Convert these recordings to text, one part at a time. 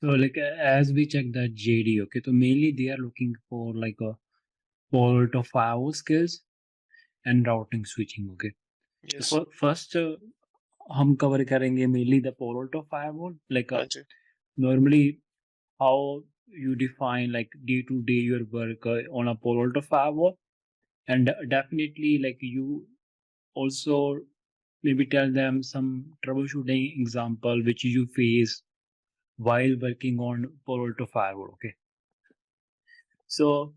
So like as we check the JD, okay, so mainly they are looking for like a port of firewall skills and routing switching, okay. So yes. first हम cover करेंगे mainly the port of firewall, like हाँ जी। normally how you define like day to day your work on a port of firewall, and definitely like you also maybe tell them some troubleshooting example which you face while working on port of firewall, okay. So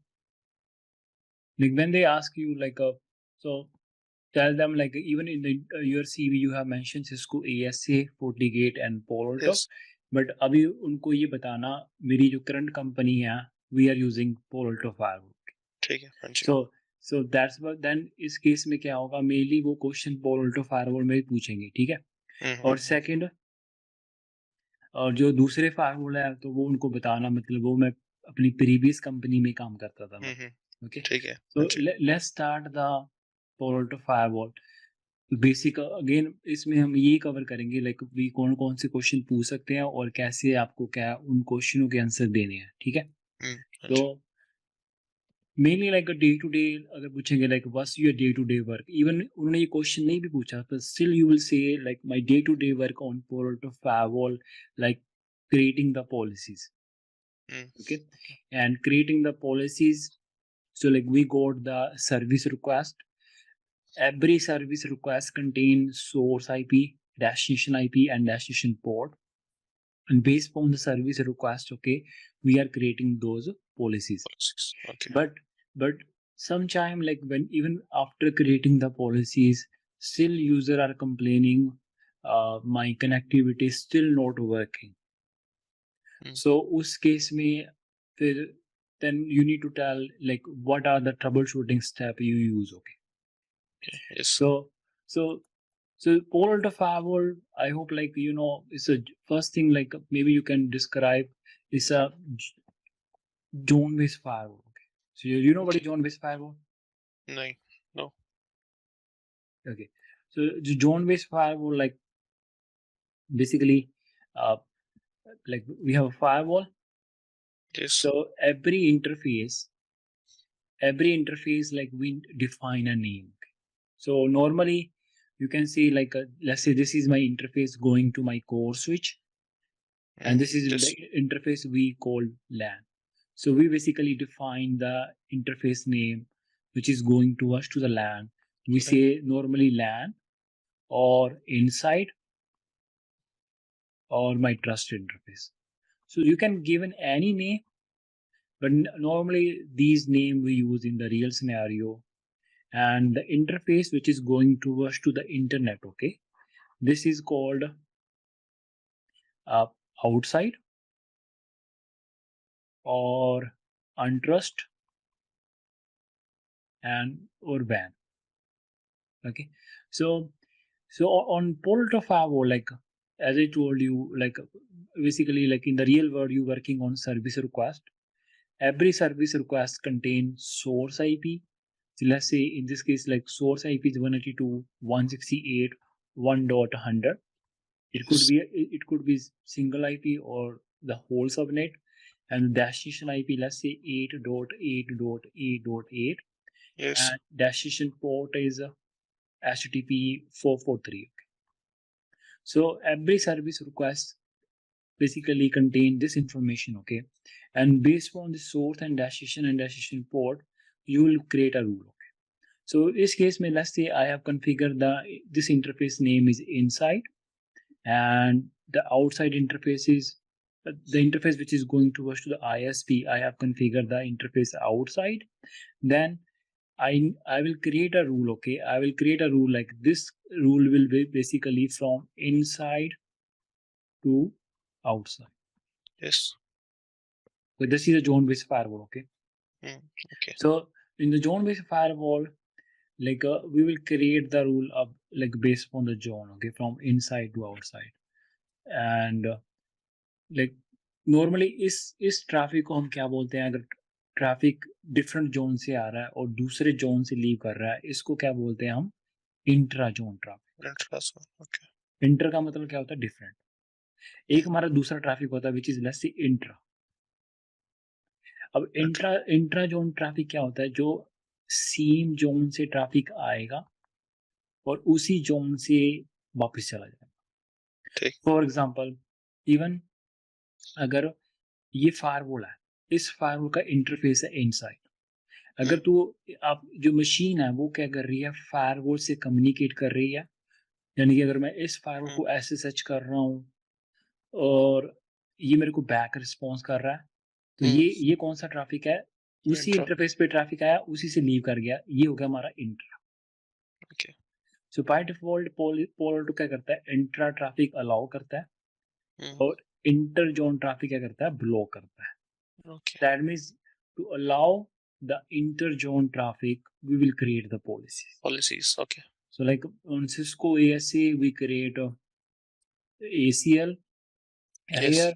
like when they ask you like so tell them like even in the your CV you have mentioned Cisco ASA, FortiGate and Palo Alto, yes. but अभी उनको ये बताना मेरी जो current company है we are using Palo Alto firewall. ठीक है। हाँ जी। So so that's what then इस केस में क्या होगा मेनली वो क्वेश्चन Palo Alto firewall में ही पूछेंगे, ठीक है। और हम्म। सेकंड और जो दूसरे फार्मूला है तो वो उनको बताना मतलब वो मैं अपनी प्रीवियस कंपनी में काम करता था मैं। हम्म। ओके। ठीक है। हाँ सो जी। Let's start the port firewall. Basic again इसमें हम ये कवर करेंगे लाइक वी कौन कौन से क्वेश्चन पूछ सकते हैं और कैसे आपको क्या उन क्वेश्चनों के आंसर देने हैं, ठीक है। हाँ तो जी। Mainly like day to day अगर पूछेंगे like what's your day to day work, even उन्होंने ये क्वेश्चन नहीं भी पूछा पर still you will say like my day to day work on port firewall, like creating the policies. Hmm. Okay, and creating the policies. So like we got the service request. Every service request contains source IP, destination IP and destination port, and based on the service request, okay, we are creating those policies. Okay. But sometime like when even after creating the policies still user are complaining, my connectivity is still not working. So उस case में फिर then you need to tell like what are the troubleshooting step you use, okay. Yes. So so so Palo Alto firewall, I hope like you know it's a first thing like maybe you can describe is a zone based firewall, okay. So you know what okay. is zone based firewall? नहीं। No. Okay, so the zone based firewall like basically uh, like we have a firewall. Yes. So every interface like we define a name. So normally you can see like let's say this is my interface going to my core switch, and this is yes. the interface we call LAN. So we basically define the interface name which is going to us to the LAN. We say normally LAN or inside or my trust interface. So you can give an any name, but normally these name we use in the real scenario, and the interface which is going towards to the internet, okay, this is called uh, outside or untrust and or ban, okay. So so on port of our like as I told you like basically like in the real world you working on service request. Every service request contains source IP. So let's say in this case like source IP is 192.168.1.100. It could yes. be it could be single IP or the whole subnet, and destination IP let's say 8.8.8.8, yes. and destination port is HTTP 443. So every service request basically contain this information, okay, and based on the source and destination port, you will create a rule. Okay. So in this case, let's say I have configured this interface name is inside, and the outside interface is the interface which is going towards to the ISP. I have configured the interface outside. Then I will create a rule. Okay, I will create a rule like this. Rule will be basically from inside to outside. Yes. So this is a zone-based firewall. Okay, okay. so in the zone-based firewall, like we will create the rule of like based on the zone. Okay, from inside to outside, and like normally इस traffic को हम क्या बोलते हैं अगर traffic different zone से आ रहा है और दूसरे जोन से लीव कर रहा है इसको क्या बोलते हैं हम intra zone traffic. Intras. Okay. Inter का मतलब क्या होता है डिफरेंट, एक हमारा दूसरा ट्रैफिक होता है which is let's say intra. अब इंट्रा जोन ट्रैफिक क्या होता है, जो सेम जोन से ट्रैफिक आएगा और उसी जोन से वापस चला जाएगा। ठीक। फॉर एग्जांपल इवन अगर ये फायरवॉल है, इस फायरवॉल का इंटरफेस है इनसाइड, अगर तू आप जो मशीन है वो क्या कर रही है, फायरवॉल से कम्युनिकेट कर रही है, यानी कि अगर मैं इस फायरवॉल को ऐसे सर्च कर रहा हूँ और ये मेरे को बैक रिस्पॉन्स कर रहा है, तो ये कौन सा ट्रैफिक है, उसी इंट्रा। इंटरफेस पे ट्रैफिक आया, उसी से लीव कर गया, ये हो गया हमारा intra. Okay. So by default polar two क्या करता है, इंट्रा ट्रैफिक अलाउ करता है और इंटर जोन ट्रैफिक क्या करता है, ब्लॉक करता है। Okay. That means to allow the inter-zone traffic, we will create the policies. Policies. Okay. So like on Cisco ASA, we create a ACL. Yes. Here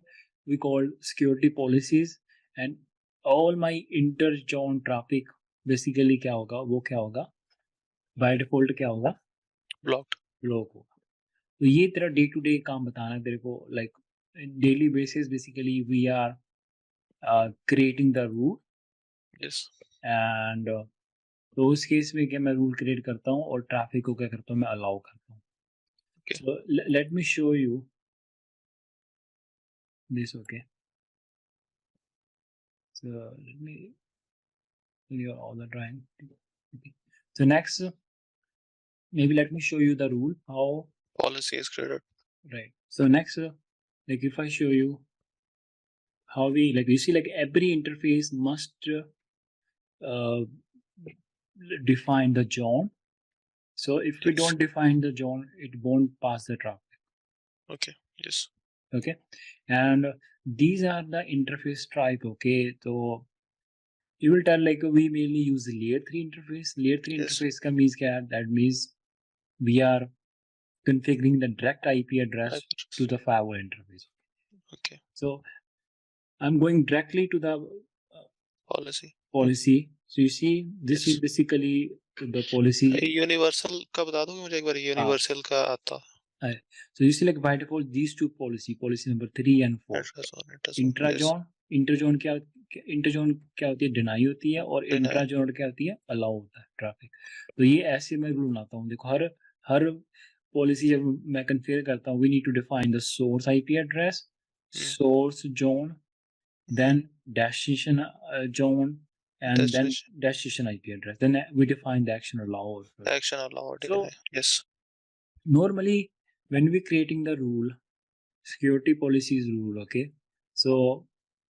we call security policies, and all my inter-zone traffic basically क्या होगा, वो क्या होगा, by default क्या होगा, Blocked. Block होगा। तो ये तेरा डे टू डे काम बताना है तेरे को, like daily basis basically we are creating the rule Yes. and तो उस केस में क्या मैं रूल क्रिएट करता हूँ और ट्रैफिक को क्या करता हूँ, मैं अलाउ करता हूँ। Okay. So let me show you this, okay? So let me clear all the drawing. Okay. So next, maybe let me show you the rule how. Policy is created. Right. So next, like if I show you how we, like you see, like every interface must uh, define the zone. So if we Yes. don't define the zone, it won't pass the traffic. Okay. Yes. Okay, and these are the interface type. Okay, so you will tell like we mainly use layer 3 interface. Layer 3 Yes. interface का means क्या है, that means we are configuring the direct IP address to the firewall interface. Okay. So I'm going directly to the policy. So you see, this Yes. is basically the policy. Universal का बता दोगे मुझे एक बार, universal का आता है। So you see like by default these two policy number 3 and 4. Intrazone, इंटरजोन क्या होती है, डिनाई होती है, और इंट्राजोन क्या होती है, अलाउ होता है ट्रैफिक। तो ये ऐसे मैं रूल बनाता हूँ, देखो हर पॉलिसी जब मैं कन्फिगर करता हूँ, we need to define the source IP address, source zone, then destination zone, and then destination IP address. Then we define the action allowed. Action allowed. So yes. Normally when we creating the rule, security policies rule, okay, so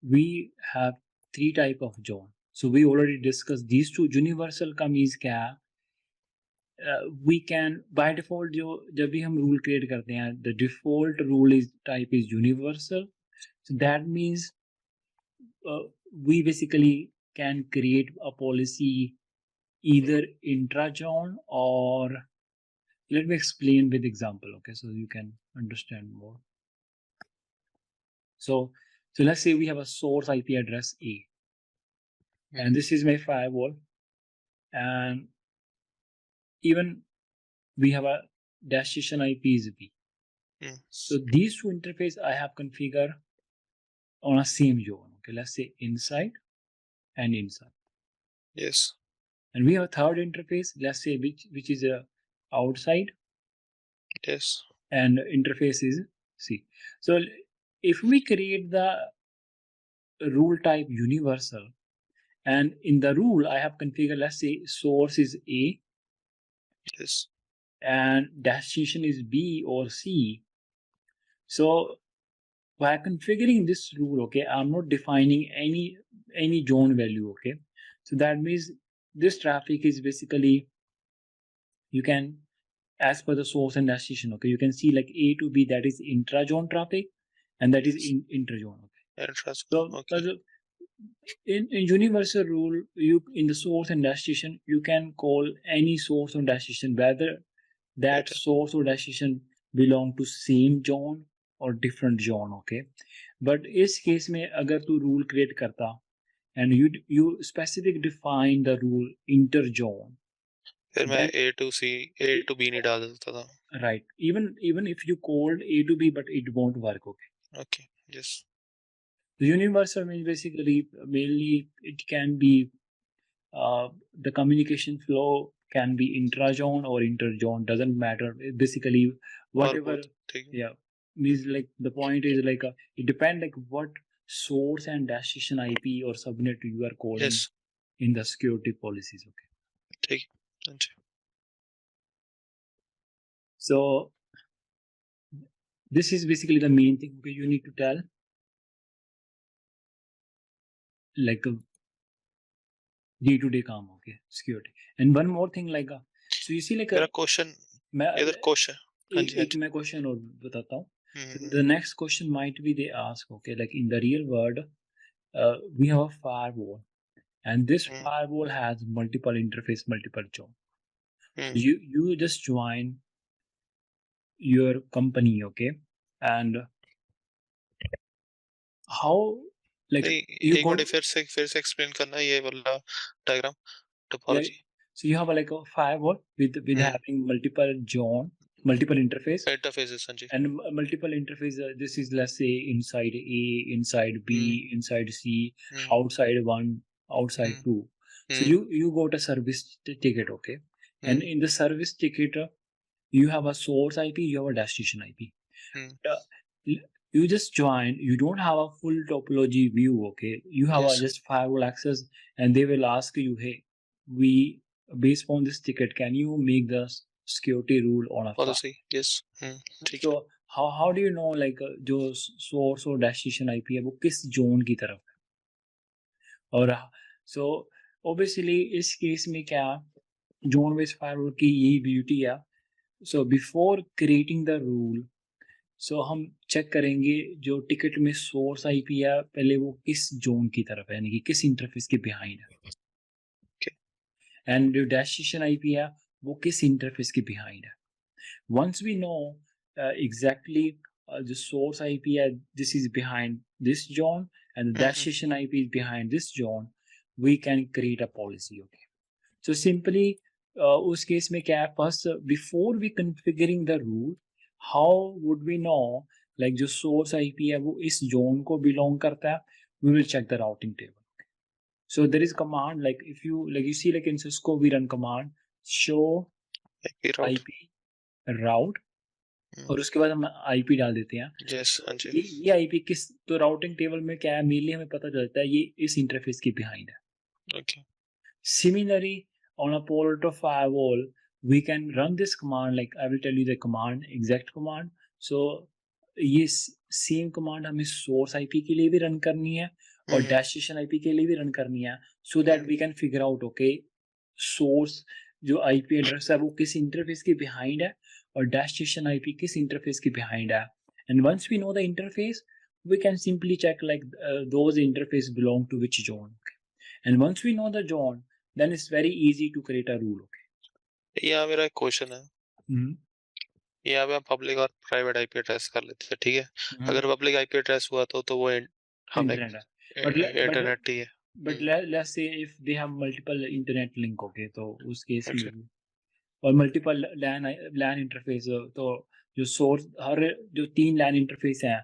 we have 3 type of zone. So we already discussed these two. Universal का means क्या है, we can by default जो जब भी हम rule create करते हैं, the default rule is type is universal. So that means we basically can create a policy either intra-zone or, let me explain with example, okay, so you can understand more. So let's say we have a source IP address A, and this is my firewall, and even we have a destination IP is B. So these two interface I have configured on a same zone. Okay, let's say inside and inside. Yes. And we have a third interface, let's say which is a outside. Yes. And interface is C. So if we create the rule type universal, and in the rule I have configured, let's say source is A. Yes. And destination is B or C. So by configuring this rule, okay, I'm not defining any zone value, okay. So that means this traffic is basically, you can, as per the source and destination, okay, you can see like A to B, that is intra-zone traffic, and that is inter-zone, okay. So okay. In universal rule, you in the source and destination, you can call any source or destination, whether that source or destination belong to same zone or different zone, okay. But इस case में अगर तू rule create करता and you specific define the rule inter zone, फिर मैं A to C, A to B नहीं डाल सकता था. Right. Even if you called A to B, but it won't work, okay. Okay. Yes. The universal means basically mainly it can be the communication flow can be intra-zone or inter-zone, doesn't matter. Basically, Or whatever, both. ठीक है. yeah, means like the point is like it depends like what source and destination IP or subnet you are calling Yes. in the security policies. Okay, ठीक है. हाँ जी. so this is basically the main thing. Okay, you need to tell like day-to-day काम. Okay, security. And one more thing like so you see like मेरा question मैं इधर question. हाँ जी. हाँ एक जी. मैं क्वेश्चन और बताता हूँ. So hmm. the next question might be they ask, okay, like in the real world, we have a firewall, and this hmm. firewall has multiple interface, multiple job. So hmm. you just join your company, okay, and how like नहीं, you एक go minute फिर से explain करना ये वाला diagram. yeah, topology. so you have like a firewall with hmm. having multiple zone, multiple interface, interfaces. हाँ जी. and multiple interface. This is let's say inside A, inside B, hmm. inside C, hmm. outside one, outside hmm. two. So hmm. you got a service ticket, okay, and hmm. in the service ticket you have a source IP, you have a destination IP. Hmm. You just join, you don't have a full topology view, okay, you have a Yes. just firewall access, and they will ask you, hey, we based on this ticket, can you make the security rule on a policy. Yes. ठीक है. so how do you know like जो source और destination IP है वो किस zone की तरफ है. और so obviously इस case में क्या zone based firewall की यही beauty है. So before creating the rule, so हम चेक करेंगे जो टिकट में सोर्स आईपी है पहले वो किस जोन की तरफ है, यानी कि किस इंटरफेस के बिहाइंड है, Okay. एंड जो डेस्टिनेशन आईपी है वो किस इंटरफेस के बिहाइंड है. Once we know exactly the source IP this is behind this zone and the destination IP is behind this zone, we can create a policy. Okay. So simply उस case में क्या है, first before we configuring the rule, how would we know like जो source IP है वो इस zone को belong करता है, we will check the routing table. So there is command like if you see like in Cisco we run command show IP route. IP route और उसके बाद हम आईपी डाल देते हैं. यस. हाँ जी. ये आईपी किस तो राउटिंग टेबल में क्या है मेनली हमें पता चलता है ये इस इंटरफेस के बिहाइंड है. Okay. Similarly, on a Palo Alto firewall, we can run this command. Like I will tell you the command, exact command. So ये सेम कमांड हमें सोर्स आईपी के लिए भी रन करनी है और डेस्टिनेशन आईपी के लिए भी रन करनी है, so that we can figure out okay source जो आईपी एड्रेस है वो किस इंटरफेस के बिहाइंड है और डेस्टिनेशन आईपी किस इंटरफेस के बिहाइंड है. And once we know the interface we can simply check like those interface belong to which zone. And once we know the zone, then it's very easy to create a rule. Okay. यहाँ मेरा एक question है. यहाँ पे हम public और private IP address कर लेते हैं. ठीक है. अगर पब्लिक आईपी एड्रेस हुआ तो वो हमें इंटरनेट ही है. But let's say if they have multiple internet link, okay, तो उस केस अच्छा. में और multiple LAN interface, तो जो source हर जो 3 LAN interface हैं,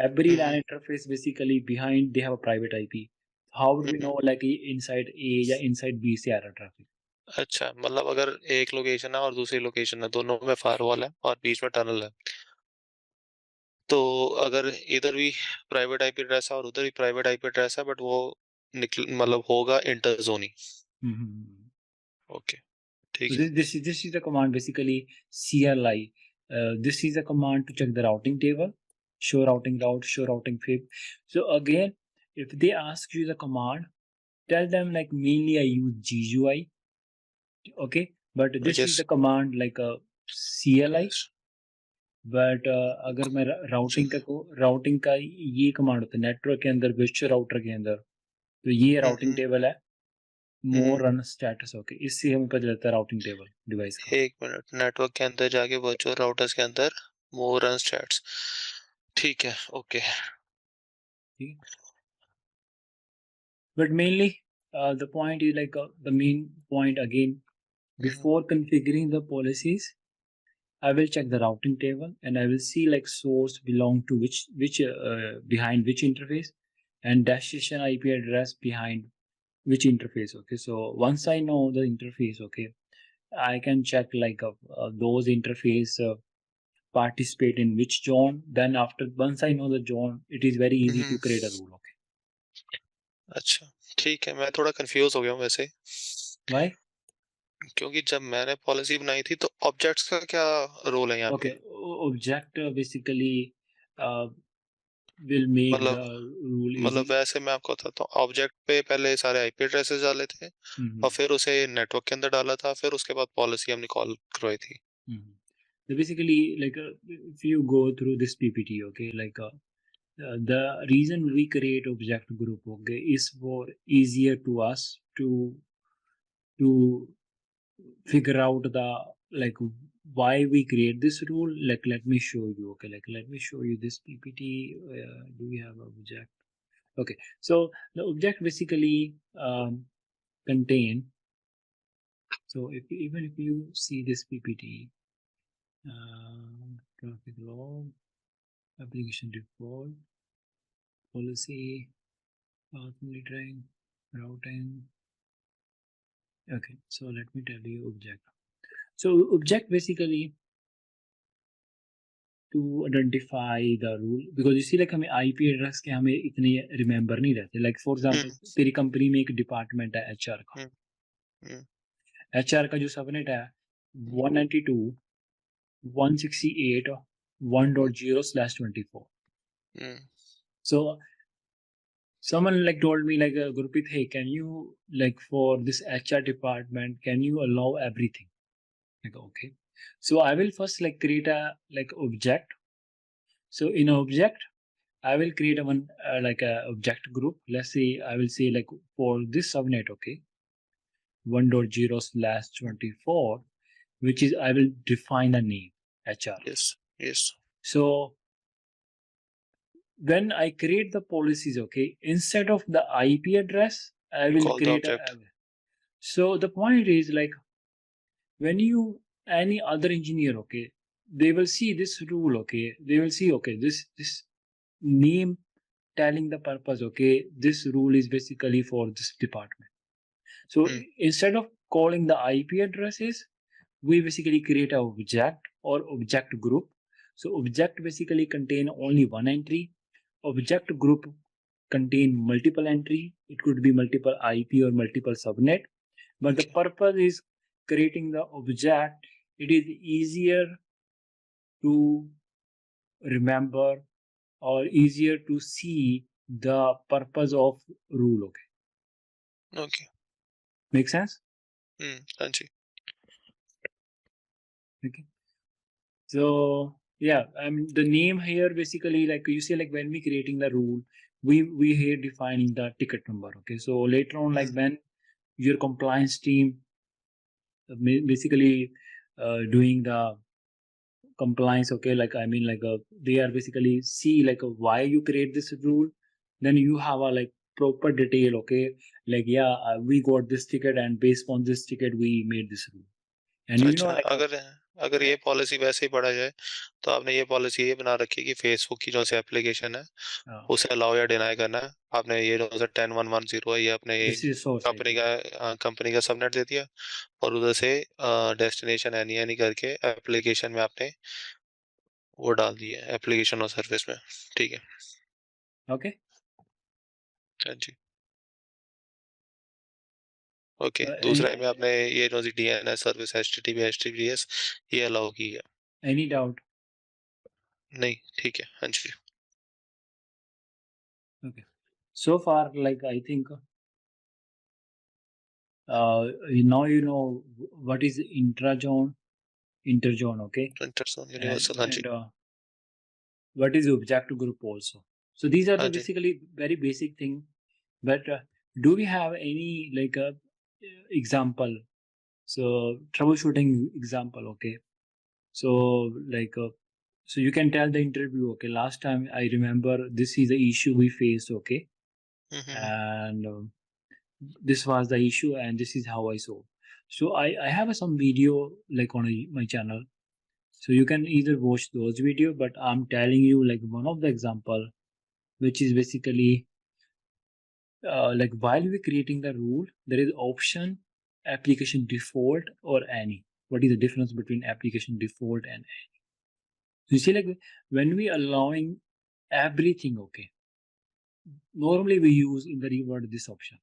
every LAN interface basically behind they have a private IP. How would we know like inside A या inside B से आ रहा ट्रैफिक. अच्छा, मतलब अगर एक लोकेशन है और दूसरी लोकेशन है, दोनों में फायरवॉल है और बीच में टनल है, तो अगर इधर भी प्राइवेट आईपी एड्रेस है और उधर भी प्राइवेट आईपी एड्रेस है, बट वो मतलब होगा इंटर जोन ही. ओके. ठीक So है. this is the command basically CLI. This is a command to check the routing table, show routing route, show routing fib. So again, if they ask you the command, tell them like mainly I use GUI, okay, but this is yes. the command like a CLI. But अगर मैं routing का ये command होता है network के अंदर विर्चुअल router के अंदर, तो ये राउटिंग टेबल है मोर रन स्टेटस. ओके, इससे हमें पता चलता है राउटिंग टेबल डिवाइस का. एक मिनट, नेटवर्क के अंदर जाके वर्चुअल राउटर्स के अंदर मोर रन स्टैट्स. ठीक है. Okay. But mainly the point is like the main point again, before configuring the policies, I will check the routing table and I will see like source belong to which behind which interface, and destination IP address behind which interface. Okay, so once I know the interface, okay, I can check like those interface participate in which zone. Then after once I know the zone, it is very easy to create a rule. Okay, अच्छा, ठीक है, मैं थोड़ा confuse हो गया हूँ वैसे, why? क्योंकि जब मैंने पॉलिसी बनाई थी तो ऑब्जेक्ट्स का क्या रोल है यहाँ पे? Okay, object basically will make मतलब the rule मतलब easy. वैसे मैं आपको बताता हूँ, ऑब्जेक्ट पे पहले सारे आईपी एड्रेसेस डाले थे और फिर उसे नेटवर्क के अंदर डाला था, फिर उसके बाद पॉलिसी हमने कॉल करवाई थी। So basically, like if you go through this PPT, okay, like the reason we create object group, okay, is for easier to us to figure out the like why we create this rule. Like let me show you. Okay, like let me show you this PPT. Do we have object? Okay, so the object basically contain. So if even if you see this PPT, traffic log, application default, policy, path monitoring, routing. Okay, so let me tell you object. So object basically to identify the rule, because you see like हमें IP address के हमें इतने remember नहीं रहते. Like for example तेरी company में एक department है HR का. HR का जो subnet है 192.168.1.0/24. So someone like told me like Gurpreet, hey, can you like for this HR department, can you allow everything? Like okay. So I will first like create a like object. So in object, I will create a one like a object group. Let's say I will say like for this subnet, okay, 1.0/24, which is I will define the name HR. Yes. So when I create the policies, okay, instead of the IP address, I will create a. So the point is like when you any other engineer, okay, they will see this rule, okay, they will see okay this name telling the purpose, okay, this rule is basically for this department. So instead of calling the IP addresses, we basically create an object or object group. So object basically contain only one entry. Object group contain multiple entry. It could be multiple IP or multiple subnet. But the purpose is creating the object. It is easier to remember or easier to see the purpose of rule. Okay. Make sense? Okay. So yeah, the name here basically like you see like when we creating the rule, we here defining the ticket number. Okay, so later on like when your compliance team basically doing the compliance, okay, like I mean like they are basically see like why you create this rule, then you have a like proper detail, okay, like yeah, we got this ticket and based on this ticket we made this rule. And you know like अगर ये policy वैसे ही पढ़ा जाए तो आपने ये policy ये बना रखी है कि फेसबुक की जो से एप्लीकेशन है उसे अलाउ या डिनाई करना है, आपने ये 10.110 है, ये आपने कंपनी का सबनेट दे दिया और उधर से डेस्टिनेशन एनी करके एप्लीकेशन में आपने वो डाल दिया एप्लीकेशन और सर्विस में. ठीक है. ओके. हाँ जी. ओके. दूसरा में आपने ये रोजी डीएनएस सर्विस एचटीटीपी एचटीटीपीएस ये अलाउ की है. Any doubt? नहीं. ठीक है. हाँ जी. Okay. So far, like I think now you know what is interzone, okay? Interzone universal. And what is object group also. So these are the basically very basic thing. But do we have any like a example? So troubleshooting example, okay? So like so you can tell the interview, okay, last time I remember this is the issue we faced, okay, and this was the issue and this is how I solved. So I have some video like on my channel. So you can either watch those video, but I'm telling you like one of the example, which is basically like while we're creating the rule, there is option, application default or any. What is the difference between application default and any? So you see like when we allowing everything, okay, normally we use in the reword this option,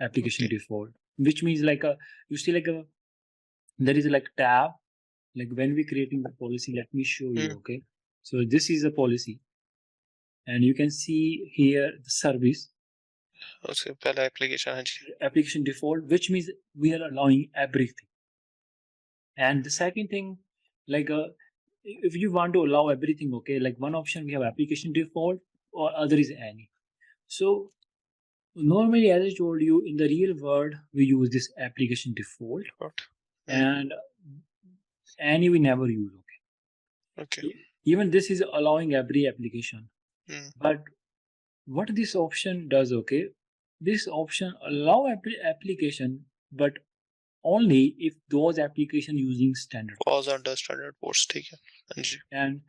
application Okay. default, which means like you see like there is like tab, like when we creating the policy, let me show you, okay. So this is a policy and you can see here the service, उसके पहले application है जी. application default, which means we are allowing everything. And the second thing, like if you want to allow everything, okay, like one option we have application default or other is any. So normally, as I told you, in the real world, we use this application default and any we never use, okay. Okay. Even this is allowing every application. But what this option does, okay, this option allow application, but only if those application using standard Falls under standard ports, ठीक है. हाँ जी. and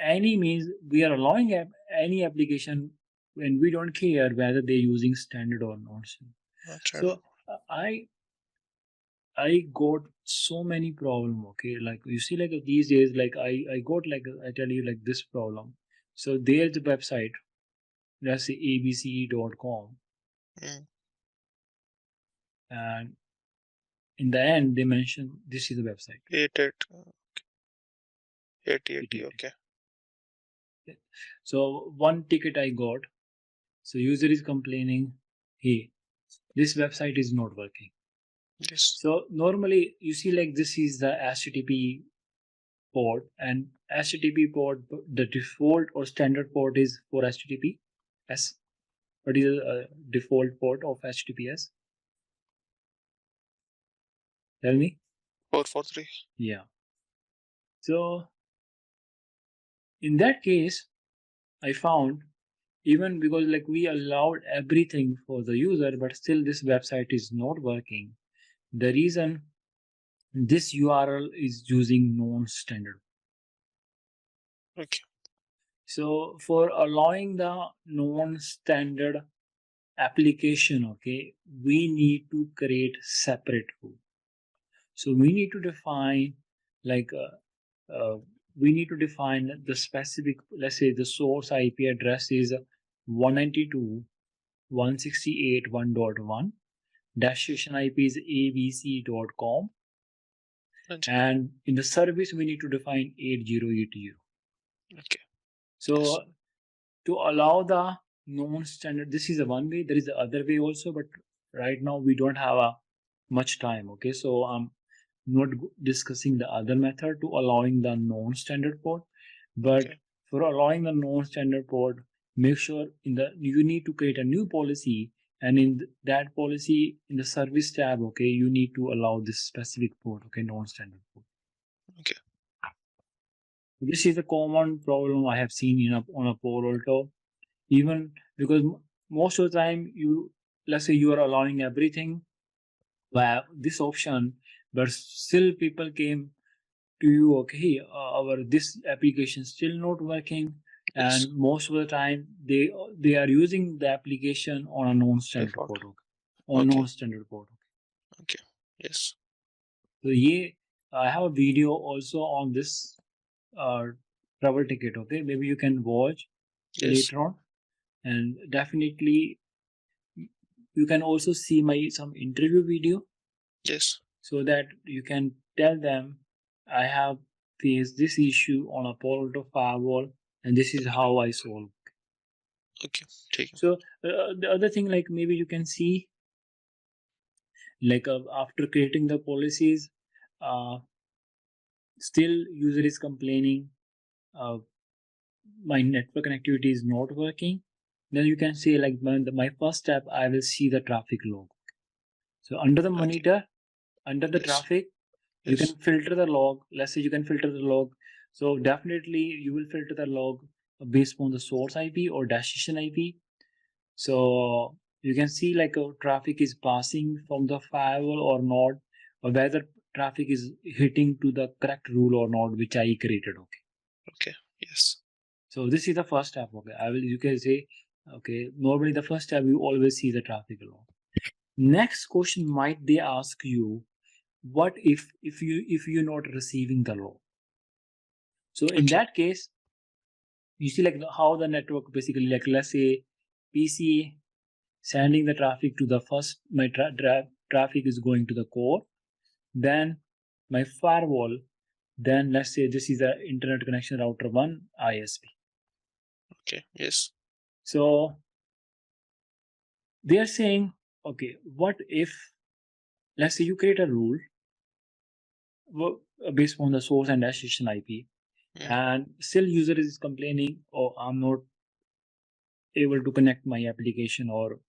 any means we are allowing any application when we don't care whether they're using standard or not. So I got so many problem, okay, like you see like these days, like I got like I tell you like this problem. So there's the website, let's say abc.com, and in the end they mention this is the website 80. Okay. So one ticket I got, so user is complaining, hey, this website is not working. Yes. So normally you see like this is the HTTP port, and HTTP port, the default or standard port is for HTTPS. What is the default port of HTTPS? Tell me. 443. Yeah. So in that case, I found even because like we allowed everything for the user, but still this website is not working. The reason this URL is using non-standard. Okay. So for allowing the non-standard application, okay, we need to create separate rule. So we need to define like we need to define the specific, let's say the source IP address is 192.168.1.1, destination IP is abc.com, and in the service we need to define 8080. Okay. So yes, to allow the non-standard, this is the one way. There is the other way also, but right now we don't have much time, okay. So I'm not discussing the other method to allowing the non-standard port, but for allowing the non-standard port, make sure you need to create a new policy, and in that policy in the service tab, okay, you need to allow this specific port, okay, non-standard port. Okay. This is a common problem I have seen on a Palo Alto, even because most of the time let's say you are allowing everything via this option, but still people came to you, okay, this application still not working, and most of the time they are using the application on a non-standard port, non-standard port. Okay. Yes. So I have a video also on this travel ticket, okay, maybe you can watch later on, and definitely you can also see some interview video. Yes. So that you can tell them I have faced this issue on a Palo Alto firewall, and this is how I solve. Okay. Take it. So the other thing, like maybe you can see, like after creating the policies, still user is complaining, my network connectivity is not working. Then you can say like my first step, I will see the traffic log. So under the monitor, under the traffic, you can filter the log. Let's say you can filter the log. So definitely you will filter the log based on the source IP or destination IP. So you can see like traffic is passing from the firewall or not, or whether traffic is hitting to the correct rule or not, which I created. Okay. Okay. Yes. So this is the first step. Okay. You can say, okay, normally the first step you always see the traffic law. Next question might they ask you, what if you're not receiving the law? So in Okay. that case, you see like how the network basically, like let's say PCA sending the traffic to the first, my traffic is going to the core, then my firewall, then let's say this is the internet connection router 1 ISP. Okay. Yes. So they are saying, okay, what if, let's say you create a rule based on the source and destination IP, and still user is complaining, oh, I'm not able to connect my application or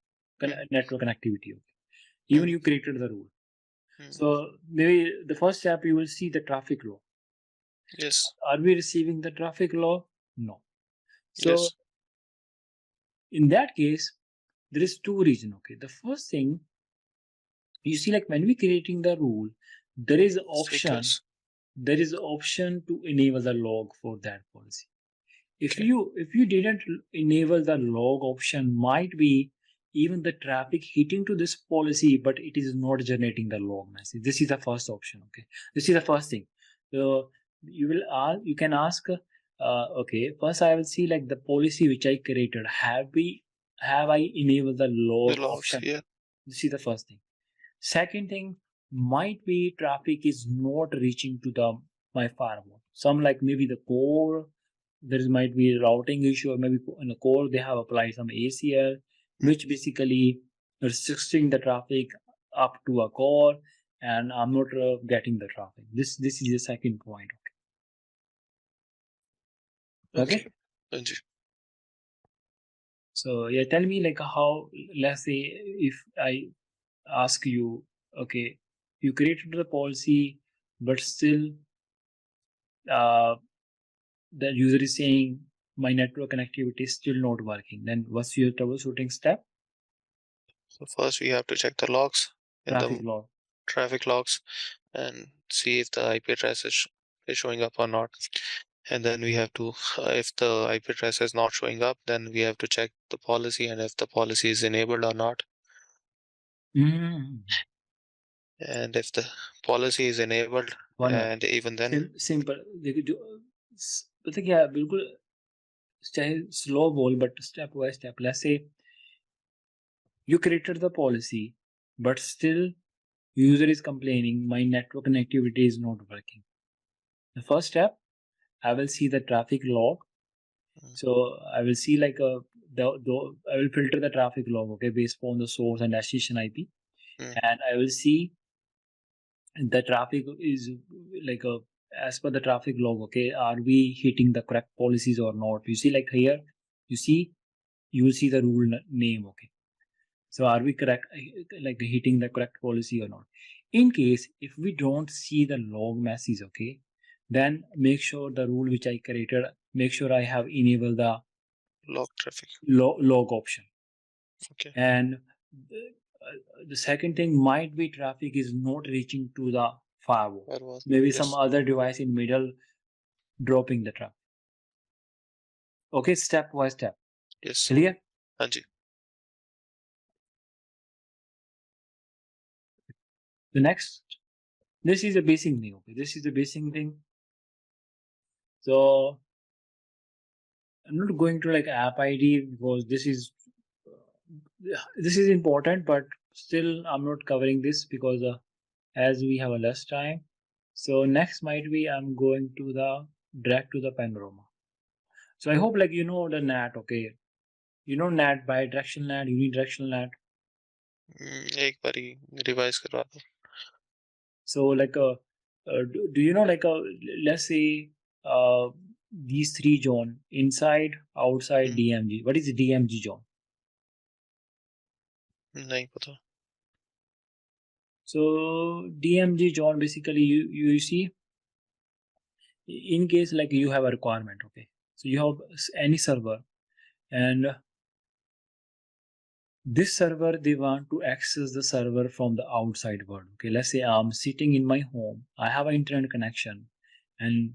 network connectivity. Even you created the rule. So maybe the first step you will see the traffic law. Yes. Are we receiving the traffic law? No. So Yes. in that case, there is two reasons. Okay. The first thing, you see, like when we creating the rule, there is option. Stickers. There is option to enable the log for that policy. If Okay. you didn't enable the log option, might be even the traffic hitting to this policy, but it is not generating the log message. This is the first option. Okay, this is the first thing. So you can ask, okay, first I will see like the policy which I created. Have I enabled the log The logs. option? Yeah. This is the first thing. Second thing, might be traffic is not reaching to the my firewall. Some like maybe the core, there might be a routing issue, or maybe in the core they have applied some ACL, which basically restricting the traffic up to a core, and I'm not getting the traffic. This is the second point. Okay. Okay. So yeah, tell me like how, let's say if I ask you, okay, you created the policy, but still the user is saying my network connectivity is still not working, then what's your troubleshooting step? So first we have to check the logs in Traffic the log. traffic logs and see if the IP address is showing up or not. And then we have to, if the IP address is not showing up, then we have to check the policy and if the policy is enabled or not. Mm. And if the policy is enabled, and even then simple देखिए जो पता क्या है, बिल्कुल चाहे slow बोल, but step by step. Let's say you created the policy, but still user is complaining my network connectivity is not working. The first step, I will see the traffic log. So I will see like I will filter the traffic log, okay, based on the source and destination IP, and I will see the traffic is like as per the traffic log, okay, are we hitting the correct policies or not? You see like here, you will see the rule name, okay. So are we correct, like hitting the correct policy or not? In case if we don't see the log message, okay, then make sure the rule which I created, make sure I have enabled the log traffic. log option. Okay. And the second thing might be traffic is not reaching to the firewall. Maybe some other device in middle dropping the traffic. Okay, step by step. Yes. Clear? Anji. The next, this is a basic thing. Okay, this is the basic thing. So I'm not going to like app ID because this is important, but still I'm not covering this because as we have a less time. So next might be I'm going to the direct to the panorama. So I hope like you know the NAT, okay. You know NAT, bidirectional NAT, unidirectional NAT. एक बारी revise करवा दो. So like do you know like let's say these three zone, inside, outside, DMZ. What is the DMZ zone? नहीं पता. So DMZ zone basically you see, in case like you have a requirement, okay, so you have any server and this server, they want to access the server from the outside world. Okay, let's say I'm sitting in my home, I have an internet connection, and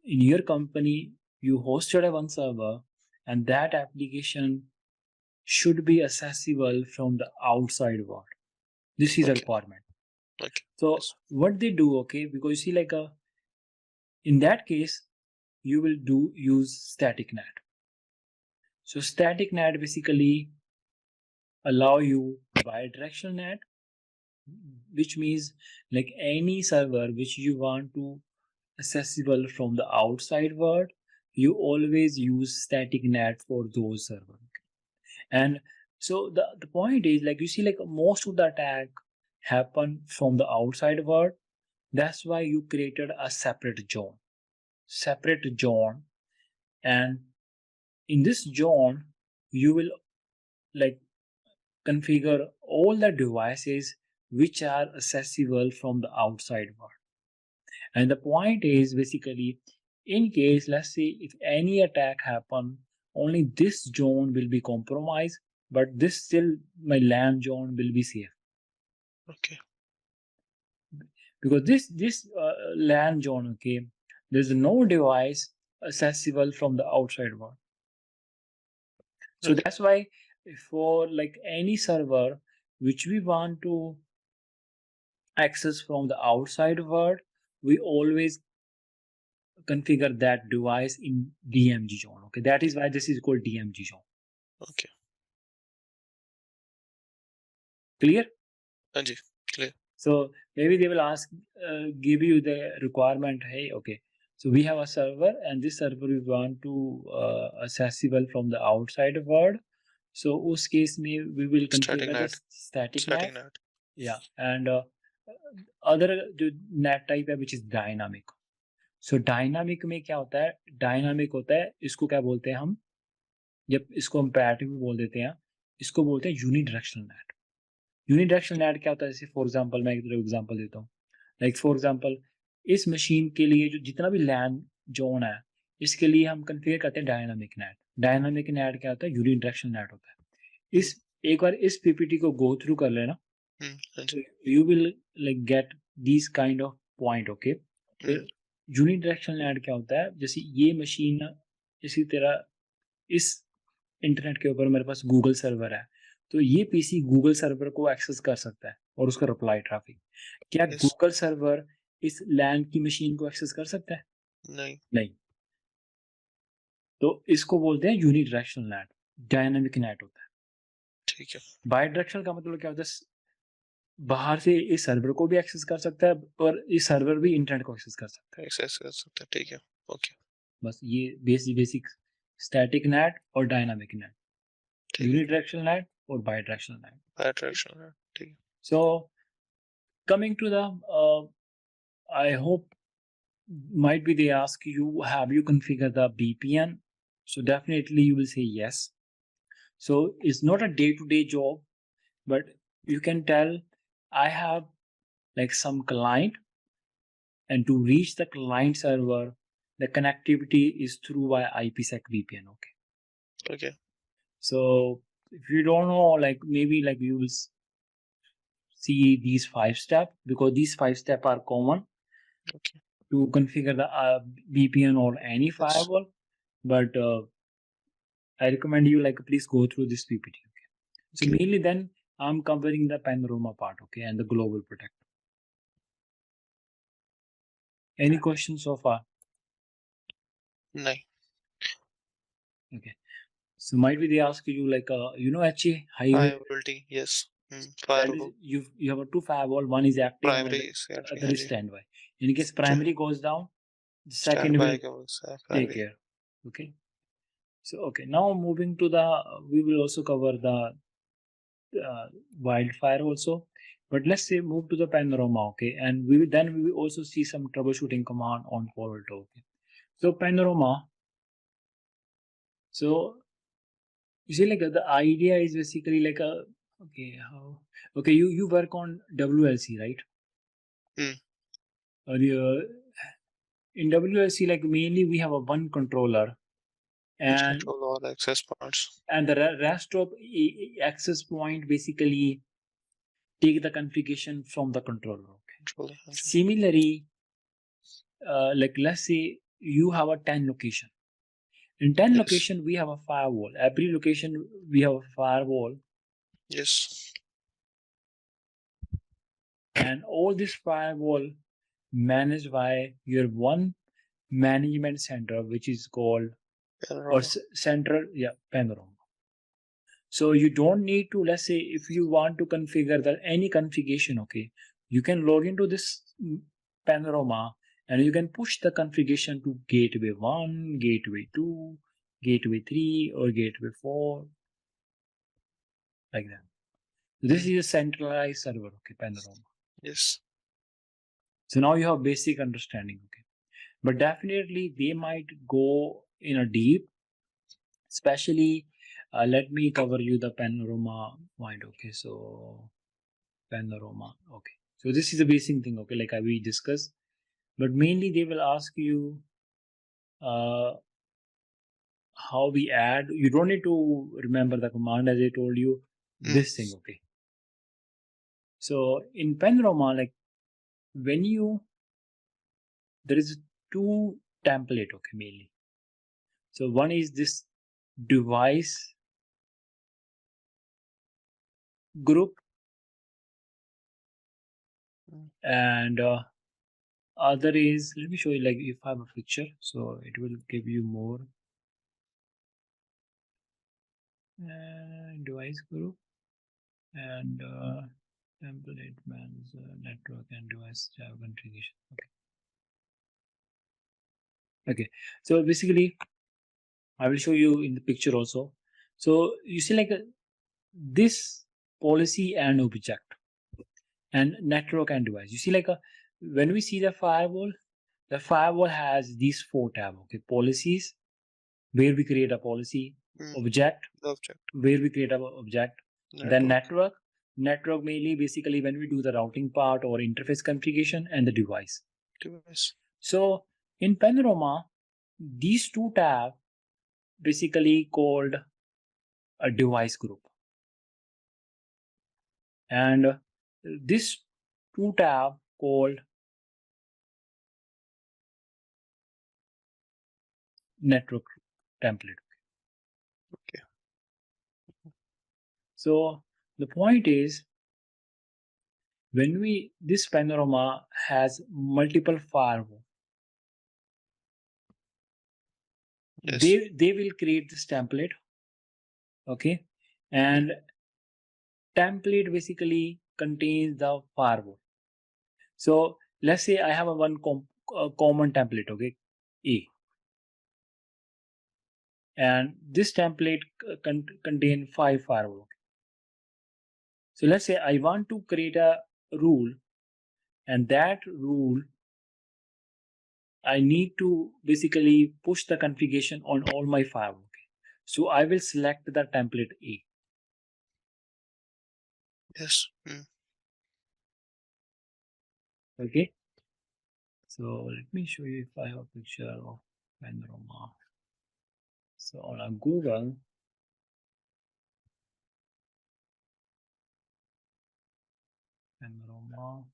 in your company you hosted a one server, and that application should be accessible from the outside world. This is a Okay. requirement. Okay. So Yes. what they do, okay, because you see, like in that case, you will use static NAT. So static NAT basically allow you bidirectional NAT, which means like any server which you want to accessible from the outside world, you always use static NAT for those servers. And so the point is, like you see, like most of the attack happen from the outside world. That's why you created a separate zone, and in this zone you will like configure all the devices which are accessible from the outside world. And the point is basically, in case, let's say if any attack happen, only this zone will be compromised, but this still my LAN zone will be safe, Okay. because this LAN zone, okay, there's no device accessible from the outside world. So Okay. that's why for like any server which we want to access from the outside world, we always configure that device in DMZ zone. Okay, that is why this is called DMZ zone. Okay. Clear? Anji, clear. So maybe they will ask, give you the requirement. Hey, okay, so we have a server, and this server we want to accessible from the outside world. So उस case में we will Static configure the NAT. static Static NAT. NAT. Yeah, and other जो NAT type है which is dynamic. So dynamic में क्या होता है? Dynamic होता है, इसको क्या बोलते हैं हम? जब इसको हम पैरेटिव भी बोल देते हैं, इसको बोलते हैं यूनिडायरेक्शनल NAT. यूनिडायरेक्शनल NAT क्या होता है? जैसे फॉर एग्जांपल मैं एक एग्जांपल देता हूँ. लाइक फॉर एग्जांपल, इस मशीन के लिए जो जितना भी लैन जोन है, इसके लिए हम कॉन्फ़िगर करते हैं डायनामिक NAT. डायनामिक NAT क्या होता है? यूनिडायरेक्शनल NAT होता है. इस एक बार इस पीपीटी को गो थ्रू कर लेना, Anji. you will like get these kind of point. Okay, फिर यूनिडायरेक्शनल NAT क्या होता है? जैसे ये मशीन, इसी तरह इस इंटरनेट के ऊपर मेरे पास गूगल सर्वर है, तो ये पीसी गूगल सर्वर को एक्सेस कर सकता है और उसका रिप्लाई ट्रैफिक. क्या Yes. गूगल सर्वर इस लैन की मशीन को एक्सेस कर सकता है? नहीं. नहीं. तो इसको बोलते हैं यूनिडायरेक्शनल NAT. डायनामिक NAT होता है. ठीक है. बायडायरेक्शनल का मतलब क्या होता है? बाहर से इस सर्वर को भी एक्सेस कर सकता है और इस सर्वर भी इंटरनेट को एक्सेस कर सकता है. एक्सेस कर सकता है. ठीक है. ओके. बस ये बेसिक स्टैटिक NAT और डायनामिक NAT, ठीक है. यूनिडायरेक्शनल NAT और बायडायरेक्शनल NAT. Bidirectional NAT. ठीक है. So coming to the I hope might be they ask you, have you configured the VPN? So definitely you will say yes. So it's not a day-to-day job, but you can tell I have like some client, and to reach the client server, the connectivity is through by IPsec VPN. Okay. Okay. So if you don't know, like maybe like you will see these 5 steps, because these 5 steps are common Okay. to configure the VPN or any Yes. firewall. But I recommend you like please go through this PPT. Okay. So Okay. mainly then I'm covering the panorama part, okay, and the global protector. Any questions so far? नहीं. Okay. So might be they ask you like you know HA high Viability. Yes. Firewall. you have a 2 firewall, one is active and Primary is the active. other is Anji. standby. In case primary goes down, the second Standby will goes. take Primary. care. Okay. So okay, now moving to the we will also cover the wildfire also, but let's say move to the panorama. Okay, and we will also see some troubleshooting command on Palo Alto. Okay, so panorama. So you see, like the idea is basically like a okay you work on WLC, right? Or in WLC, like mainly we have a one controller, and control all access points. and the rest of access point basically take the configuration from the controller. Okay. Control. हाँ जी. Similarly, like let's say you have a 10 location. In 10 Yes. location, we have a firewall. Every location we have a firewall, Yes. and all this firewall managed by your one management center, which is called Panorama. central, Panorama. So you don't need to, let's say, if you want to configure any configuration, okay, you can log into this Panorama and you can push the configuration to gateway 1, gateway 2, gateway 3, or gateway 4, like that. This is a centralized server, okay, Panorama. Yes. So now you have basic understanding, okay. But definitely they might go in a deep, especially let me cover you the Panorama point, okay. So Panorama, okay. So this is a basic thing, okay, like we discussed. But mainly they will ask you how we add. You don't need to remember the command as I told you. This thing, okay. So in Panorama, like when there is two template, okay, mainly. So one is this device group, and other is, let me show you, like if I have a picture, so it will give you more. Device group and template man's network and device configuration. Okay, so basically I will show you in the picture also. So you see like this policy and object and network and device. You see like when we see the firewall has these 4 tabs, okay. Policies, where we create a policy. Object, where we create an object. Then network mainly basically when we do the routing part or interface configuration, and the device. So in Panorama, these 2 tabs basically called a device group, and this 2 tab called network template. Okay. So the point is, when this Panorama has multiple firewall, yes. they will create this template, okay, and template basically contains the firewall. So let's say I have a one common template, okay, A, and this template contain 5 firewall. So let's say I want to create a rule, and that rule I need to basically push the configuration on all my firewall. Okay. So I will select the template A. Yes. Okay. So let me show you if I have a picture of Panorama. So on Google, Panorama.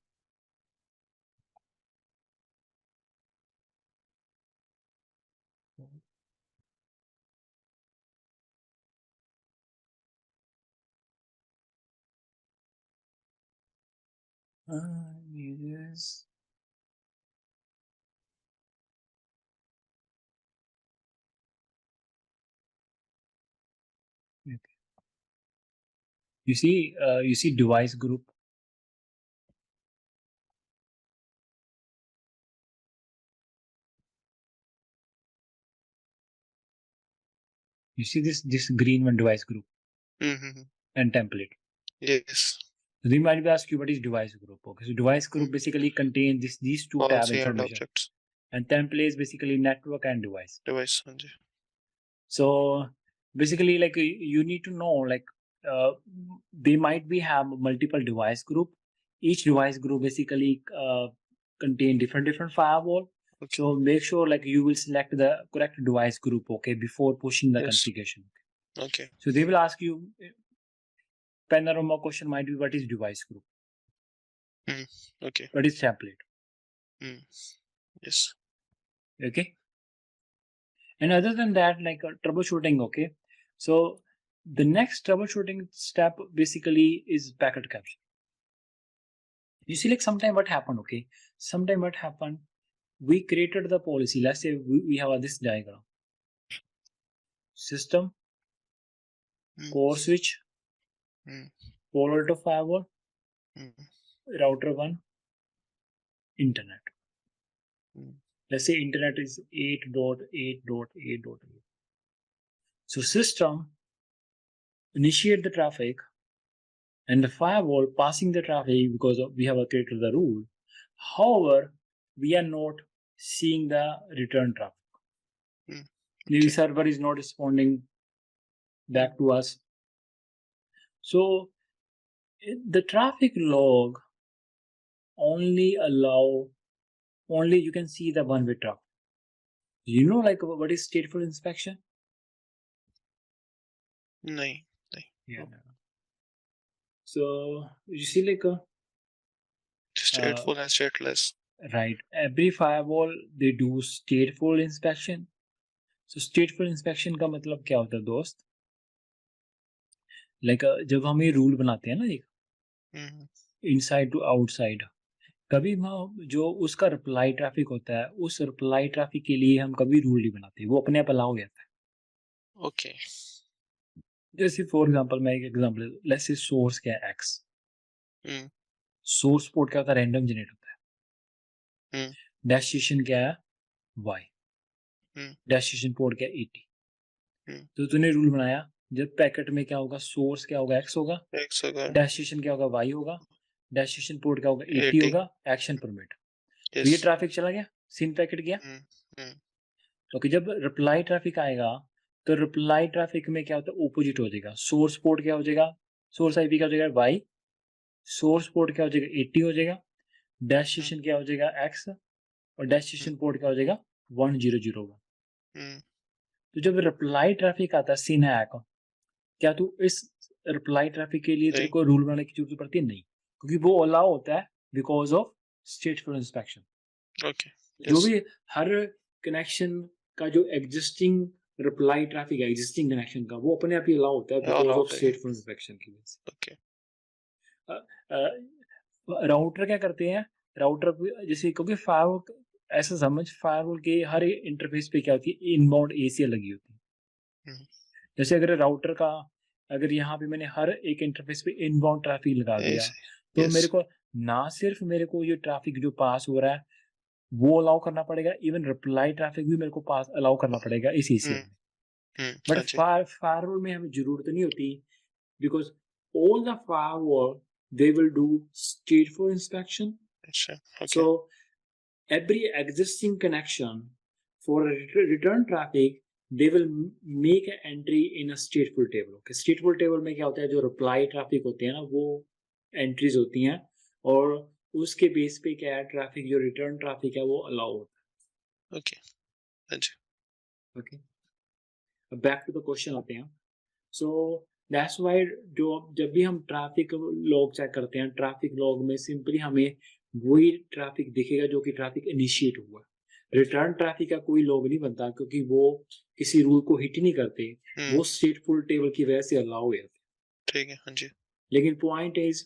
Yes. Okay. You see device group. You see this green one, device group and template. Yes. So they might be ask you what is device group. Okay, so device group basically contains these 2 tab information, and template basically network and device. So basically, like you need to know, like they might be have multiple device group. Each device group basically contain different firewall. Okay. So make sure like you will select the correct device group, okay, before pushing the Yes. configuration. Okay. So they will ask you, panorama question might be what is device group, Okay. what is template, Yes. okay. And other than that, like troubleshooting, okay. So the next troubleshooting step basically is packet capture. You see, like sometime what happened, okay, sometime what happened, we created the policy. Let's say we have this diagram: system, core switch, Palo Alto firewall, router 1, internet. Let's say internet is 8.8.8.8. So system initiate the traffic, and the firewall passing the traffic because we have created the rule. However, we are not seeing the return traffic. Maybe server is not responding back to us. So the traffic log only you can see the one-way traffic. You know, like what is stateful inspection? नहीं. Yeah. So you see, like Stateful and stateless. right, every firewall they do stateful inspection. So stateful inspection का मतलब क्या होता है दोस्त? Like जब हम ये रूल बनाते हैं ना, एक इनसाइड टू आउटसाइड, कभी जो उसका रिप्लाई ट्रैफिक होता है, उस रिप्लाई ट्रैफिक के लिए हम कभी रूल नहीं बनाते, वो अपने आप अलाउ हो जाता है. ओके. जैसे फॉर एग्जांपल मैं एक एग्जांपल, लेट्स से सोर्स क्या है x, सोर्स पोर्ट क्या होता है, रैंडम जनरेट होता है. डेस्टिनेशन क्या है, y, डेस्टिनेशन पोर्ट क्या है 80. तो तूने रूल बनाया, जब पैकेट में क्या होगा, सोर्स क्या होगा, x होगा, डेस्टिनेशन क्या होगा, y होगा, डेस्टिनेशन पोर्ट क्या होगा, 80 होगा, एक्शन परमिट. तो ये ट्रैफिक चला गया, सिन पैकेट गया. तो जब रिप्लाई ट्रैफिक आएगा, तो रिप्लाई ट्रैफिक में क्या होता है, ओपोजिट हो जाएगा. सोर्स पोर्ट क्या हो जाएगा, सोर्स आईपी क्या हो जाएगा, y, सोर्स पोर्ट क्या हो जाएगा, 80 हो जाएगा, डेस्टिनेशन क्या हो जाएगा, x, और डेस्टिनेशन पोर्ट क्या हो जाएगा, 100 होगा. तो जब रिप्लाई ट्रैफिक आता है सिन हैक, क्या तू इस रिप्लाई ट्रैफिक के लिए तेरे को रूल बनाने की जरूरत पड़ती है? नहीं, क्योंकि वो अलाउ होता है बिकॉज ऑफ स्टेटफुल इंस्पेक्शन. ओके. जो भी हर कनेक्शन का जो एग्जिस्टिंग रिप्लाई ट्रैफिक है, एग्जिस्टिंग कनेक्शन का, वो अपने आप ही अलाउ होता है बिकॉज ऑफ स्टेटफुल इंस्पेक्शन की वजह से. ओके. राउटर क्या करते हैं, राउटर जैसे, क्योंकि फायरवॉल ऐसा समझ, फायरवॉल के हर इंटरफेस पे क्या होती है, इनबाउंड एसीएल लगी होती है. जैसे अगर राउटर का, अगर यहाँ पे मैंने हर एक इंटरफेस पे इनबाउंड ट्रैफिक लगा दिया, तो मेरे को ना सिर्फ मेरे को ये ट्रैफिक जो पास हो रहा है वो अलाउ करना पड़ेगा, इवन रिप्लाई ट्रैफिक भी मेरे को पास अलाउ करना पड़ेगा इस एसीएल में. बट फायरवॉल में हमें जरूरत नहीं होती, because all the firewall they will do stateful inspection. Okay. So every existing connection for a return traffic, they will make an entry in a stateful table. Okay, stateful table में क्या होता है, जो reply traffic होते हैं ना, वो entries होती हैं, और उसके बेस पे क्या है, ट्रैफिक जो रिटर्न ट्रैफिक है वो अलाउ होता है. Okay. Okay, back to the question आते हैं. सो दैट्स वाई जब भी हम ट्रैफिक लॉग चेक करते हैं, ट्रैफिक लॉग में सिंपली हमें वही ट्रैफिक दिखेगा जो कि ट्रैफिक इनिशिएट हुआ. रिटर्न ट्रैफिक का कोई लॉग नहीं बनता, क्योंकि वो किसी रूल को हिट नहीं करते, वो स्टेटफुल टेबल की वजह से अलाउ हो जाते. ठीक है. हाँ जी. लेकिन पॉइंट इज,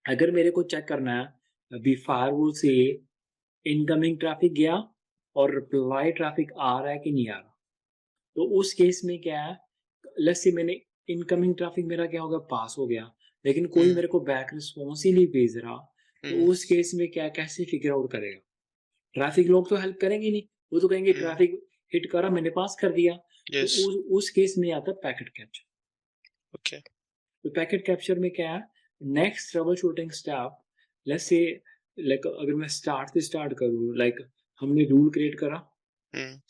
अगर मेरे को चेक करना है अभी फायरवॉल से इनकमिंग ट्रैफिक गया और रिप्लाई ट्रैफिक आ रहा है कि नहीं आ रहा, तो उस केस में क्या है, लेट्स से मैंने इनकमिंग ट्रैफिक मेरा क्या होगा, पास हो गया, लेकिन कोई मेरे को बैक रिस्पॉन्स ही नहीं भेज रहा, तो उस केस में क्या, कैसे फिगर आउट करेगा? ट्रैफिक लोग तो हेल्प करेंगे नहीं, वो तो कहेंगे ट्रैफिक हिट करा, मैंने पास कर दिया. तो उस केस में आता है पैकेट कैप्चर. ओके. तो पैकेट कैप्चर में क्या है, next trouble shooting step, let's say like अगर मैं स्टार्ट से स्टार्ट करूँ, लाइक हमने रूल क्रिएट करा,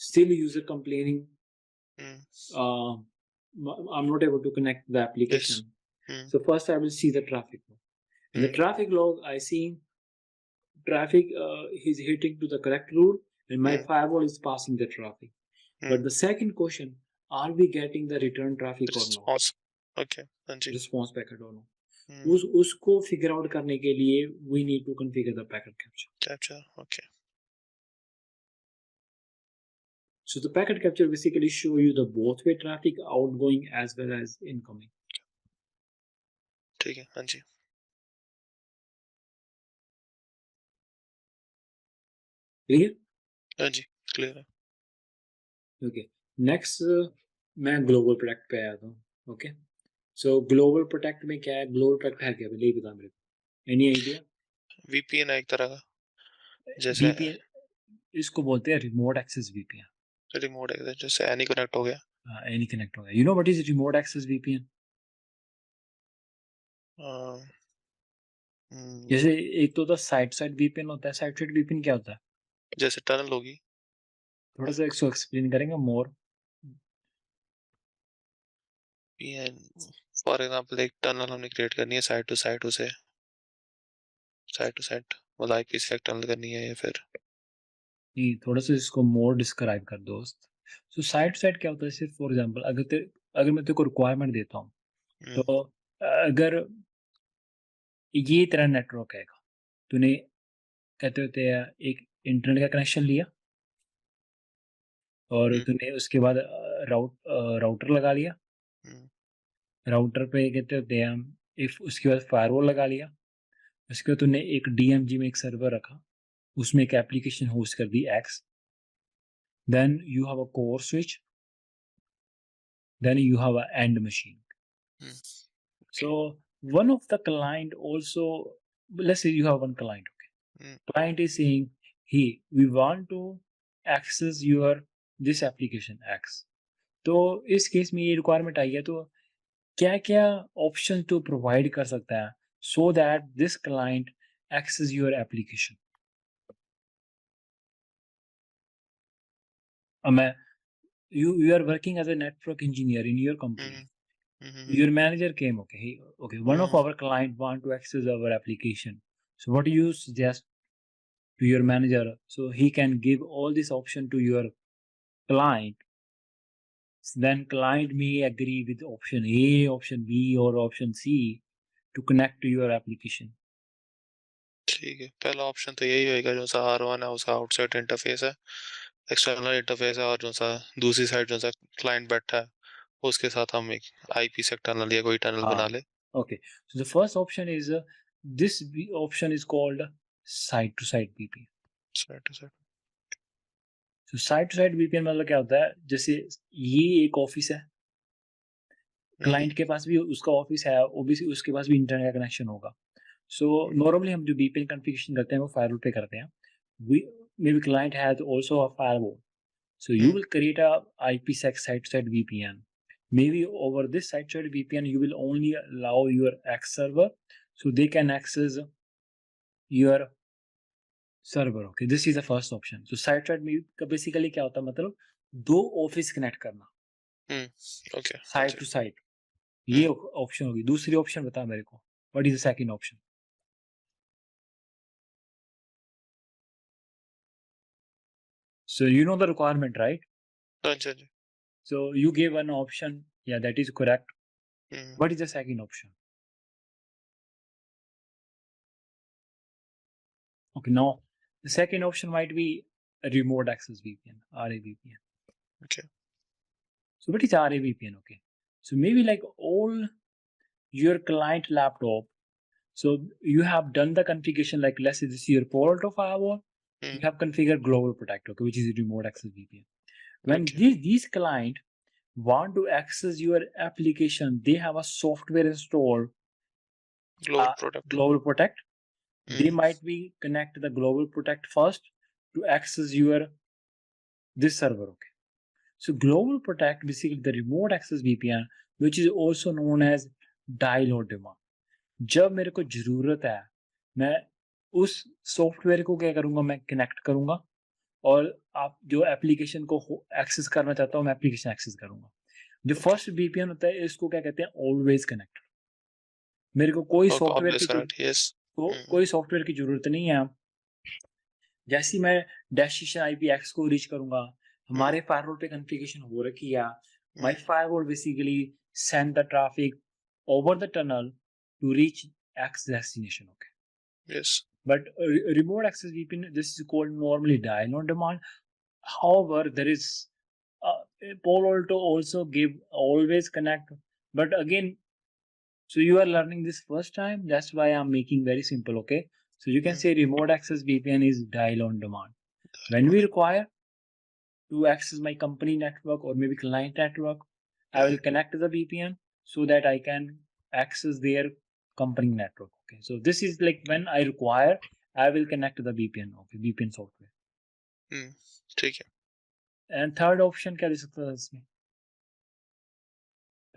still user complaining, I'm not able to connect the application. So first I will see the traffic log. In the traffic log, I see traffic is hitting to the correct rule, and my firewall is passing the traffic. But the second question, are we getting the return traffic or not? response. Okay, हाँ जी. Response packet or no? उसको figure out करने के लिए we need to configure the packet capture. Capture, okay. So the packet capture basically show you the both way traffic outgoing as well as incoming. ठीक है, हाँ जी. Clear? हाँ जी, clear है. Okay. Next मैं global protect पे आया था. Okay. So global protect में क्या है? Global protect है क्या? पहले ही बता मेरे को. Any idea? VPN है एक तरह का. जैसे VPN इसको बोलते हैं remote access VPN. रिमोट है, जैसे any connect हो गया. Any connect हो गया. You know what is remote access VPN? जैसे एक तो होता है साइट साइड VPN होता है. साइट साइड VPN क्या होता है? जैसे टनल होगी. थोड़ा सा इसको एक्सप्लेन करेंगे मोर. फॉर एग्जांपल एक टनल हमने क्रिएट करनी है साइड टू साइड, उसे साइड टू साइड मतलब आईपी से टनल करनी है या फिर नहीं, थोड़ा सा इसको मोर डिस्क्राइब कर दोस्त. सो साइड टू साइड क्या होता है? सिर्फ फॉर एग्जांपल अगर मैं तेरे को रिक्वायरमेंट देता हूँ, तो अगर ये तेरा नेटवर्क है, तूने कहते होते हैं एक इंटरनेट का कनेक्शन लिया और तूने उसके बाद राउटर लगा लिया. राउटर पे कहते होते हैं हम इफ उसके बाद फायरवॉल लगा लिया. उसके बाद तूने एक DMG में एक सर्वर रखा, उसमें एक एप्लीकेशन होस्ट कर दी X. Then you have a core switch. Then you have an end machine. So one of the client also, let's say you have one client. Okay. Client is saying, hey, we want to access your this application X. तो इस case में ये requirement आई है, तो क्या क्या option तो provide कर सकता है so that this client access your application. You are working as a network engineer in your company. Your manager came, okay, one of our client want to access our application. So what do you suggest to your manager so he can give all this option to your client? Then client may agree with option A, option B or option C to connect to your application. ठीक है, पहला option तो यही होएगा जो सा R1 है उसका आउटसाइड इंटरफेस है, एक्सटर्नल इंटरफेस है, और जो सा दूसरी साइड जो सा क्लाइंट बैठा है उसके साथ हम एक आईपी से टनल या कोई टनल बना ले. Okay, so the first option is this option is called side to side VPN. Side to side. So side to side VPN मतलब क्या होता है? जैसे ये एक ऑफिस है, क्लाइंट के पास भी उसका ऑफिस है, ओबीसी उसके पास भी इंटरनेट का कनेक्शन होगा. सो नॉर्मली हम जो VPN कॉन्फ़िगरेशन करते हैं वो फायरवॉल पे करते हैं. Maybe client has also a firewall. So you will create a IPsec side-to-side VPN. Maybe over this side-to-side VPN, you will only allow your X server, so they can access your server. Okay, this is the first option. So side-to-side में basically क्या होता है? मतलब दो office connect करना. Okay. Side to side. ये option होगी. दूसरी ऑप्शन बता मेरे को. What is the second option? So you know the requirement, right? So you gave an option. Yeah, that is correct. What is the second option? Okay, now the second option might be a remote access VPN, RAVPN. Okay. So what is RAVPN? Okay, so maybe like all your client laptop. So you have done the configuration, like let's say this is your Palo firewall. You have configured Global Protect, okay, which is a remote access VPN. When these client want to access your application, they have a software installed, Global Protect. They might be connect the Global Protect first to access your this server. Okay, so Global Protect basically the remote access VPN, which is also known as dial or demand. जब मेरे को जरूरत है, मैं उस software को क्या करूंगा, मैं कनेक्ट करूंगा और आप जो एप्लीकेशन को एक्सेस करना चाहता हूँ मैं एप्लीकेशन एक्सेस करूंगा. जो फर्स्ट VPN होता है इसको क्या कहते हैं? Always connect. मेरे को कोई सॉफ्टवेयर की कोई सॉफ्टवेयर की जरूरत नहीं है. जैसे ही मैं डेस्टिनेशन IPX को रीच करूंगा, हमारे फायरवॉल पे कॉन्फ़िगरेशन हो रखी है, my firewall basically send the traffic over the tunnel to reach X destination. Okay. Yes. But remote access VPN, this is called normally dial on demand. However, there is Palo Alto also give always connect, but again, so you are learning this first time. That's why I'm making very simple. Okay, so you can say remote access VPN is dial on demand. When we require to access my company network or maybe client network, I will connect to the VPN so that I can access their company network. Okay, so this is like when I require, I will connect to the VPN. Okay, VPN software. ठीक है. And third option क्या दे सकता था इसमें?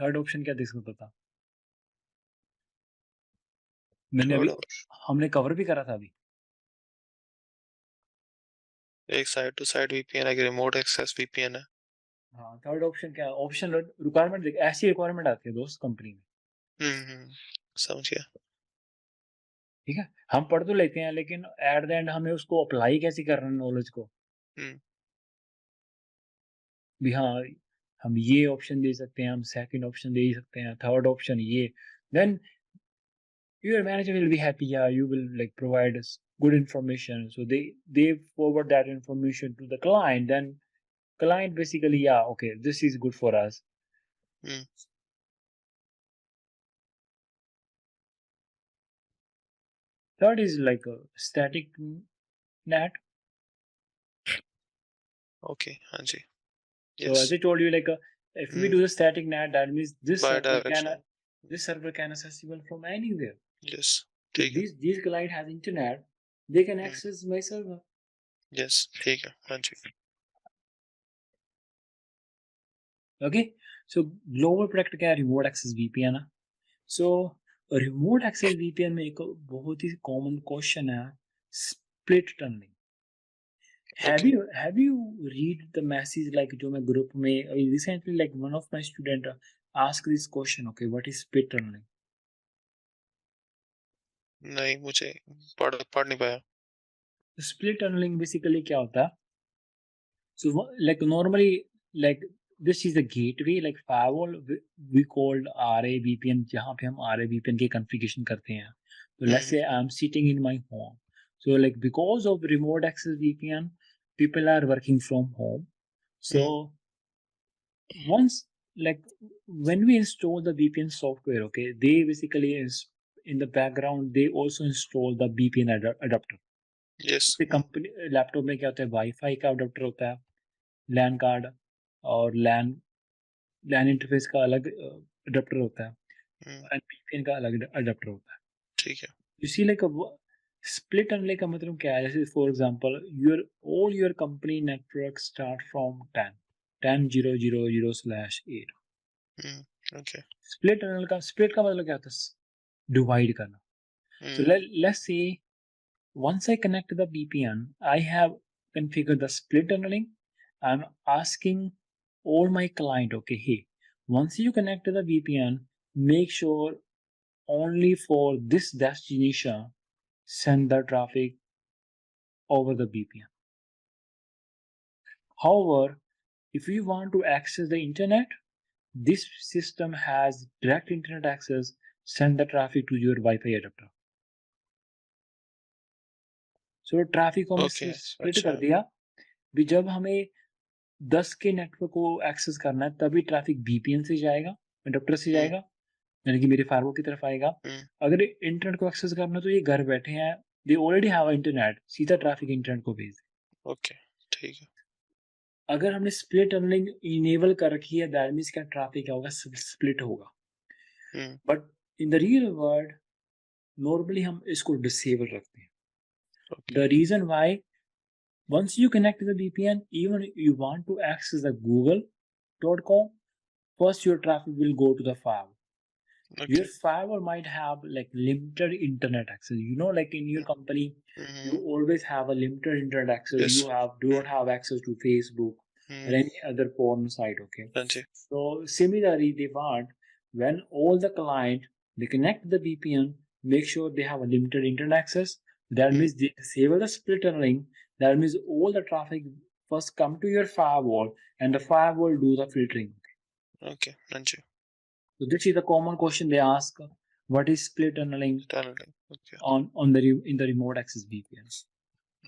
Third option क्या दे सकता था? मैंने अभी हमने कवर भी करा था अभी. एक साइड टू साइड VPN, एक रिमोट एक्सेस VPN है. हाँ, थर्ड ऑप्शन क्या? ऑप्शन रिक्वायरमेंट देख, ऐसी रिक्वायरमेंट आती है दोस्त कंपनी में. समझ गया. ठीक है, हम पढ़ तो लेते हैं लेकिन एट द एंड हमें उसको अप्लाई कैसे करना है नॉलेज को. भी हाँ, हम ये ऑप्शन दे सकते हैं, हम सेकंड ऑप्शन दे सकते हैं, थर्ड ऑप्शन ये, then your manager will be happy. Yeah, you will like provide us good information, so they forward that information to the client, then client basically, yeah, okay, this is good for us. Third is like a static NAT. Okay, हाँ जी. So as I told you, like if we do the static NAT, that means this server can accessible from anywhere. Yes. If this client has internet, they can access my server. Yes, ठीक है. हाँ जी. Okay, so global product क्या है? Remote access VPN है. So remote access VPN में एक बहुत ही common question है, split tunneling. Have you read the message like जो मैं group में recently, like one of my student asked this question. Okay, what is split tunneling? नहीं, मुझे पढ़ नहीं पाया. Split tunneling basically क्या होता है? So like normally, like this is the gateway, like firewall we called RA VPN, जहाँ पे हम RA VPN के configuration करते हैं. So let's say I'm sitting in my home. So like because of remote access VPN, people are working from home. So once, like when we install the VPN software, okay, they basically is in the background they also install the VPN adapter. Yes. Company laptop में क्या होता है, wifi का adapter होता है, लैन card और लैन interface का अलग अडोप्टर होता है, एंड VPN का अलग अडोप्टर होता है. ठीक है. इसीलिए स्प्लिट टनलिंग का मतलब क्या है? जैसे for example all your company network start from 10.10.0.0/8. Okay. Split का मतलब क्या होता है? डिवाइड करना. So let's say once I connect to the VPN, I have configured the split tunneling. I'm asking all my client, okay, hey, once you connect to the VPN, make sure only for this destination send the traffic over the VPN. However, if you want to access the internet, this system has direct internet access, send the traffic to your Wi-Fi adapter. So traffic को हमने split कर दिया. भी जब हमें 10 के network को access करना है तभी ट्रैफिक VPN से जाएगा, अडोप्टर से जाएगा, यानी कि मेरे फायरवॉल की तरफ आएगा. अगर इंटरनेट को एक्सेस करना तो ये घर बैठे हैं, दे ऑलरेडी हैव इंटरनेट, सीधा ट्रैफिक इंटरनेट को भेज दे. ओके, ठीक है. अगर हमने स्प्लिट टनलिंग इनेबल कर रखी है, दैट मींस क्या ट्रैफिक क्या होगा? स्प्लिट होगा. But in the real world normally हम इसको डिसेबल रखते हैं. The reason why, once you connect to the VPN, even you want to access the google.com, first your traffic will go to the firewall. Your firewall might have like limited internet access. You know, like in your company, you always have a limited internet access. You do not have access to Facebook or any other porn site. Okay. So similarly, they want, when all the client they connect to the VPN, make sure they have a limited internet access. That means they disable the split tunneling. That means all the traffic first come to your firewall, and the firewall do the filtering. Okay, हाँ जी, So this is the common question they ask. What is split tunneling tunneling. Okay, on the in the remote access VPN?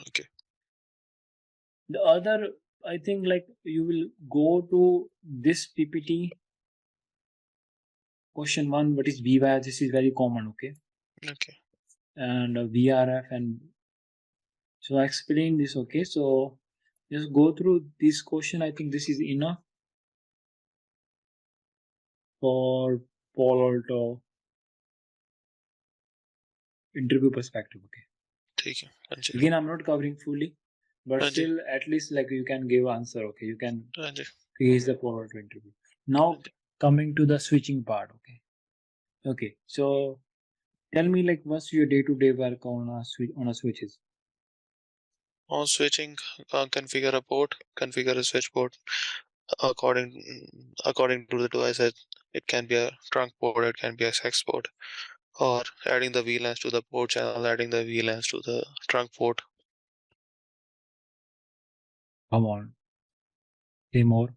okay, The other, I think, like you will go to this PPT. Question 1, what is VWAP? This is very common, okay? okay, And VRF, and so I explain this, okay? So just go through this question. I think this is enough for Palo Alto interview perspective, okay? ठीक है, हाँ जी, Again, I'm not covering fully, but हाँ जी, still at least like you can give answer, okay? You can हाँ जी, face the Palo Alto interview. Now हाँ जी. coming to the switching part, okay? Okay, so tell me, like, what's your day-to-day work on a switches? On switching, configure a port, configure a switch port according to the device. It can be a trunk port, it can be a hex port, or adding the VLANs to the port channel, adding the VLANs to the trunk port. Come on, say more.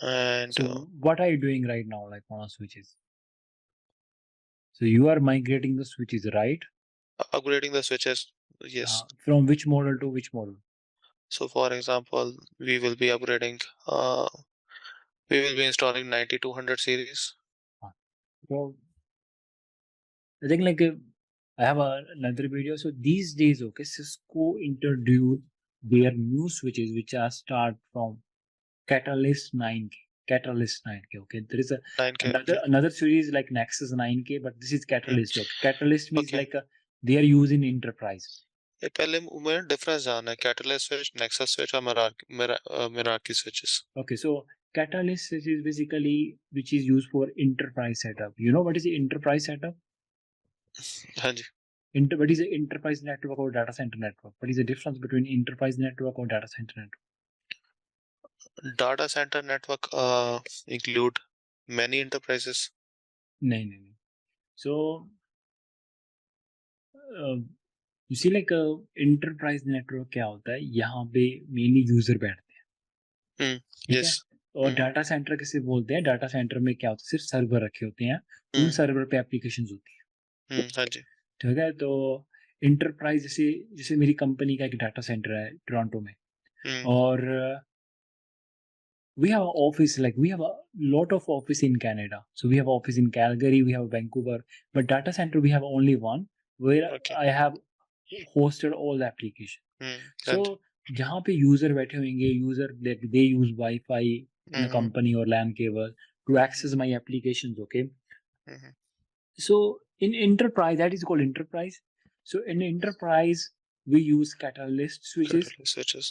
And So what are you doing right now, like on a switches? So you are migrating the switches, right? upgrading the switches. Yes. From which model to which model? So for example, we will be upgrading, we will be installing 9200 series. So I think like I have another video. So these days, okay, Cisco introduced their new switches, which are start from Catalyst 9K. Catalyst 9K. Okay, there is 9K. another series like Nexus 9K, but this is Catalyst. Okay, Catalyst means Okay. like they are used in enterprise. ये पहले मुझे difference जानना है, catalyst switch, nexus switch और Meraki switches. Okay, so Catalyst switch is basically which is used for enterprise setup. You know what is the enterprise setup? हाँ जी. What is the enterprise network or data center network? What is the difference between enterprise network or data center network? Data center network include many enterprises. नहीं. So you see like enterprise network क्या होता है? यहाँ पे mainly user बैठते हैं, ठीक है? Yes. और डाटा सेंटर किसे बोलते हैं? डाटा सेंटर में क्या होता है? सिर्फ सर्वर रखे होते हैं, उन सर्वर पे एप्लीकेशंस होती है, हाँ जी. ठीक है? तो इंटरप्राइज जैसे मेरी कंपनी का एक डाटा सेंटर है टोरंटो में, और we have an office, like we have a lot of office in Canada. So we have office in Calgary, we have Vancouver, but data center we have only one where I have hosted all the application. So जहाँ पे user बैठे होंगे, user they use Wi-Fi in a company or LAN cable to access my applications, okay? So in enterprise, that is called enterprise. So in enterprise we use Catalyst switches.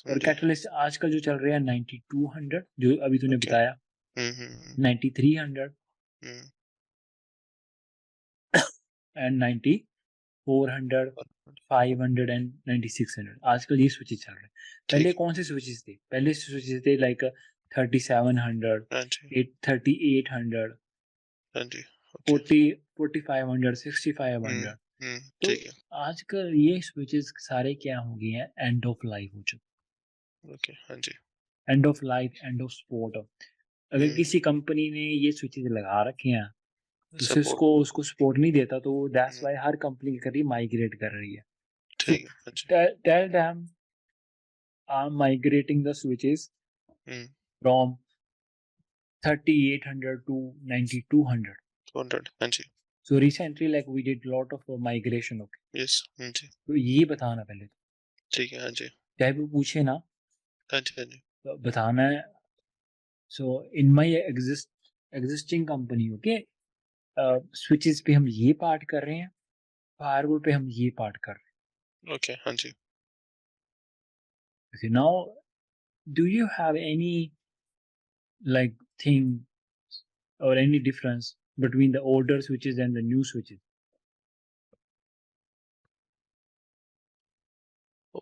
और Catalyst आजकल जो चल रहे हैं 9200 जो अभी तूने बताया, 9300 and 9400, 500 and 9600. आजकल ये स्विचेस चल रहे हैं. पहले कौन से स्विचेस थे? पहले स्विचेस थे लाइक 3700, 3800, 4500, 6500. तो आजकल ये स्विचेस सारे क्या हो गए हैं? एंड ऑफ लाइफ हो चुके. And of life, end of support. अगर किसी कंपनी ने ये स्विचेस लगा रखे हैं तो सिस्को उसको सपोर्ट नहीं देता, तो दैट्स व्हाई हर कंपनी क्या कर रही है? माइग्रेट कर रही है. Tell them I am migrating the switches from 3800 to 9200. 200. हाँ जी. So recently like we did lot of migration, okay? Yes. हाँ जी. तो ये बताना पहले तो. ठीक है. हाँ जी. चाहे वो पूछे ना, हाँ जी. हाँ जी. तो बताना है. So in my existing company, okay, switches पे हम ये पार्ट कर रहे हैं, फायरवॉल पे हम ये पार्ट कर रहे हैं. Okay. हाँ जी. Okay, now do you have any like thing or any difference between the older switches and the new switches?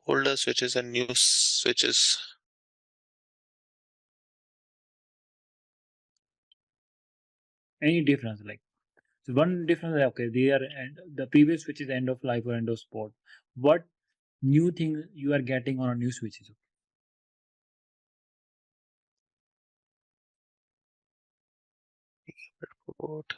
Older switches and new switches. Any difference? Like, so one difference, okay, they are, and the previous switch is end of life or end of support. What new thing you are getting on a new switches. Port.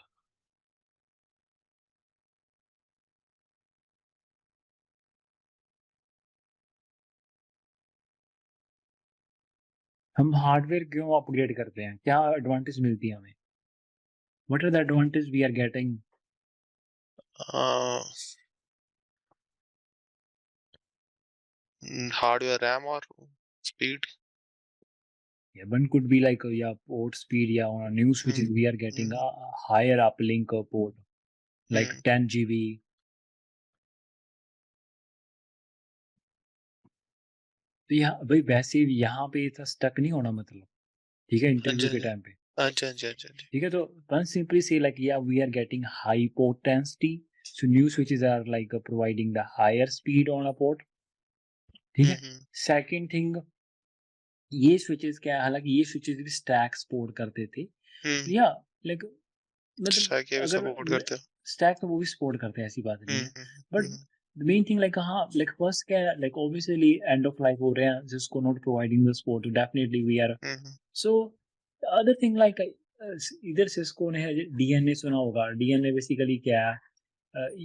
हम hardware क्यों upgrade करते हैं, क्या advantage मिलती है हमें, what are the advantage we are getting? Hardware, RAM और speed. Yeah, one could be like yeah, port speed. Yeah, on a new switches we are getting a higher uplink port, like 10 GB. तो यहाँ भाई वैसे भी यहाँ पे इतना stuck नहीं होना, मतलब ठीक है, इंटरव्यू के टाइम पे, अच्छा अच्छा अच्छा अच्छा. ठीक है। तो one simply say like yeah we are getting high port density, so new switches are like providing the higher speed on a port, ठीक है। सेकंड थिंग, ये स्विचेस क्या है, हालांकि ये स्विचेस भी स्टैक सपोर्ट करते थे, या लाइक मतलब स्टैक ये भी अगर सपोर्ट करते हैं. स्टैक तो वो भी सपोर्ट करते हैं, ऐसी बात नहीं है, but the main thing like हाँ लाइक फर्स्ट क्या है, like obviously end of life हो रहे हैं जिसको not providing the support, definitely we are, so other thing like इधर सिस्को ने डीएनए सुना होगा, डीएनए बेसिकली क्या है,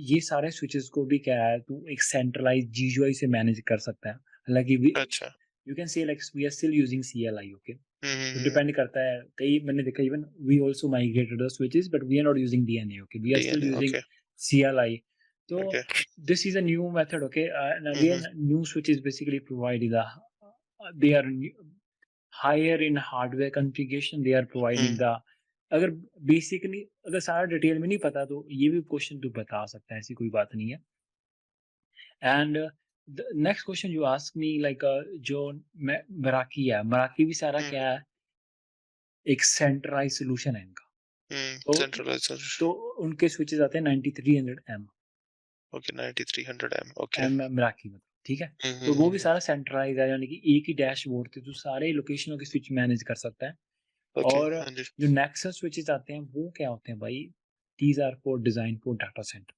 ये सारे स्विचेस को भी क्या है तू एक सेंट्रलाइज जीयूआई से मैनेज कर सकता है, हालांकि अच्छा. You can say like we are still using CLI, okay. तो डिपेंड करता है, कई मैंने देखा even we also migrated the switches but we are not using DNA, okay, we are still DNA. Using okay CLI. तो okay. this is a new method, okay, and again new switches basically provide the they are higher in hardware configuration, they are providing the, अगर basically अगर सारा detail में नहीं पता तो ये भी क्वेश्चन तू बता सकता है, ऐसी कोई बात नहीं है। And the next question you ask me like जो मराकी है, मराकी भी सारा क्या है, एक सेंट्रलाइज सोल्यूशन है इनका, तो सेंट्रलाइज. तो उनके स्विचेस आते हैं 9300M, okay 9300M. Okay. M मराकी मतलब, ठीक है। तो वो भी सारा सेंट्रलाइज है, यानी कि एक ही डैशबोर्ड थे तो सारे लोकेशनों के स्विच मैनेज कर सकता है। ओके. और हाँ जी. जो नेक्सस स्विचेस आते हैं वो क्या होते हैं भाई, these are for design for data center,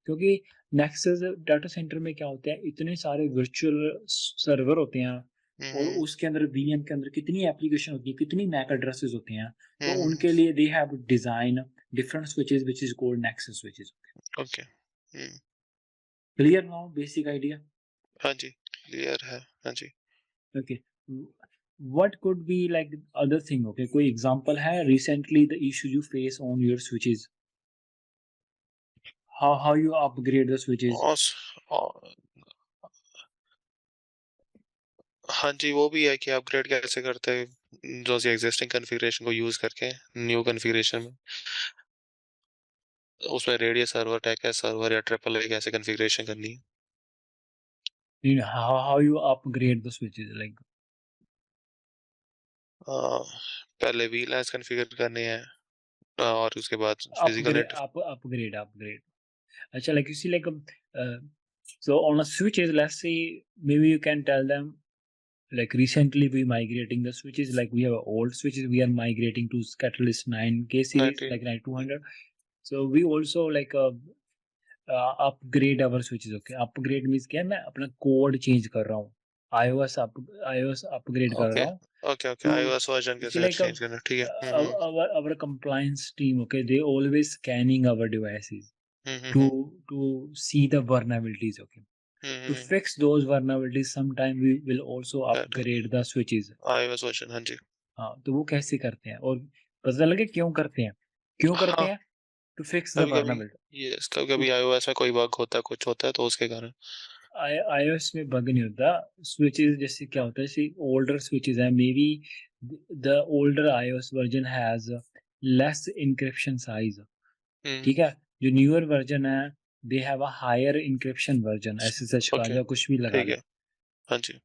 क्योंकि नेक्सस डाटा सेंटर में क्या होता है, इतने सारे वर्चुअल सर्वर होते हैं और उसके अंदर वीएम के अंदर कितनी एप्लीकेशन होती है, कितनी मैक एड्रेसेस होते हैं, तो उनके लिए they have design different switches which is called Nexus switches. Okay. Clear now basic idea? हाँ जी क्लियर है. हाँ जी. Okay, what could be like other thing, okay, कोई एग्जांपल है recently the issue you face on your switches, how you upgrade the switches? हाँ जी वो भी है कि अपग्रेड कैसे करते हैं जो एग्जिस्टिंग कॉन्फ़िगरेशन को यूज करके न्यू कॉन्फ़िगरेशन में, उसमें रेडियस सर्वर टैग है, सर्वर या ट्रिपल ए कैसे कॉन्फ़िगरेशन करनी है. You know, how you upgrade the switches, like पहले VLANs कॉन्फ़िगर करने हैं और उसके बाद फिजिकल upgrade नेट. upgrade अच्छा, like you see like so on a switches, let's say maybe you can tell them like recently we migrating the switches, like we have old switches we are migrating to Catalyst 9K series 90. like 9200, so we also like upgrade our switches, okay, upgrade means क्या है, मैं अपना code change कर रहा हूँ, iOS upgrade कर okay रहा हूँ okay okay. To, iOS version इसी कैसे लाइक चेंज करना. ठीक है. our compliance team, okay, they always scanning our devices to to see the vulnerabilities, okay, to fix those vulnerabilities sometime we will also upgrade the switches। iOS version. हाँ जी. हाँ, तो वो कैसे करते हैं और पता लगे क्यों करते हैं, क्यों करते हाँ हैं, टू फिक्स द कभी कभी. vulnerability। यस कभी कभी iOS में कोई बग होता है, कुछ होता है तो उसके कारण. iOS में बग नहीं होता, स्विचेस जैसे क्या होता है, जैसे ओल्डर स्विचेस है, may be the older iOS version has less encryption size, ठीक है, जो न्यूअर वर्जन है they have a higher encryption version, SSH का ओके या कुछ भी लगा ठीक ले, है. हाँ जी.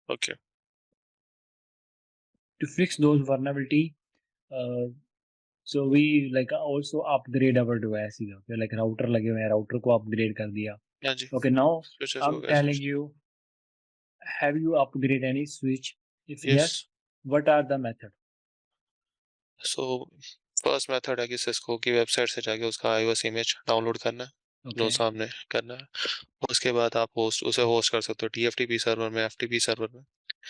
Okay. to fix those vulnerability, uh, so we like also upgrade our devices, okay, like router लगे हुए हैं, राउटर को अपग्रेड कर दिया, हाँ जी. okay, now स्विचेस को I'm कैसे. telling you, have you upgrade any switch, if yes. yes, what are the method? So first method है कि सिस्को की वेबसाइट से जाके उसका iOS इमेज डाउनलोड करना है. जो Okay. सामने करना है। उसके बाद आप उसे होस्ट कर सकते हो TFTP सर्वर में, FTP सर्वर में।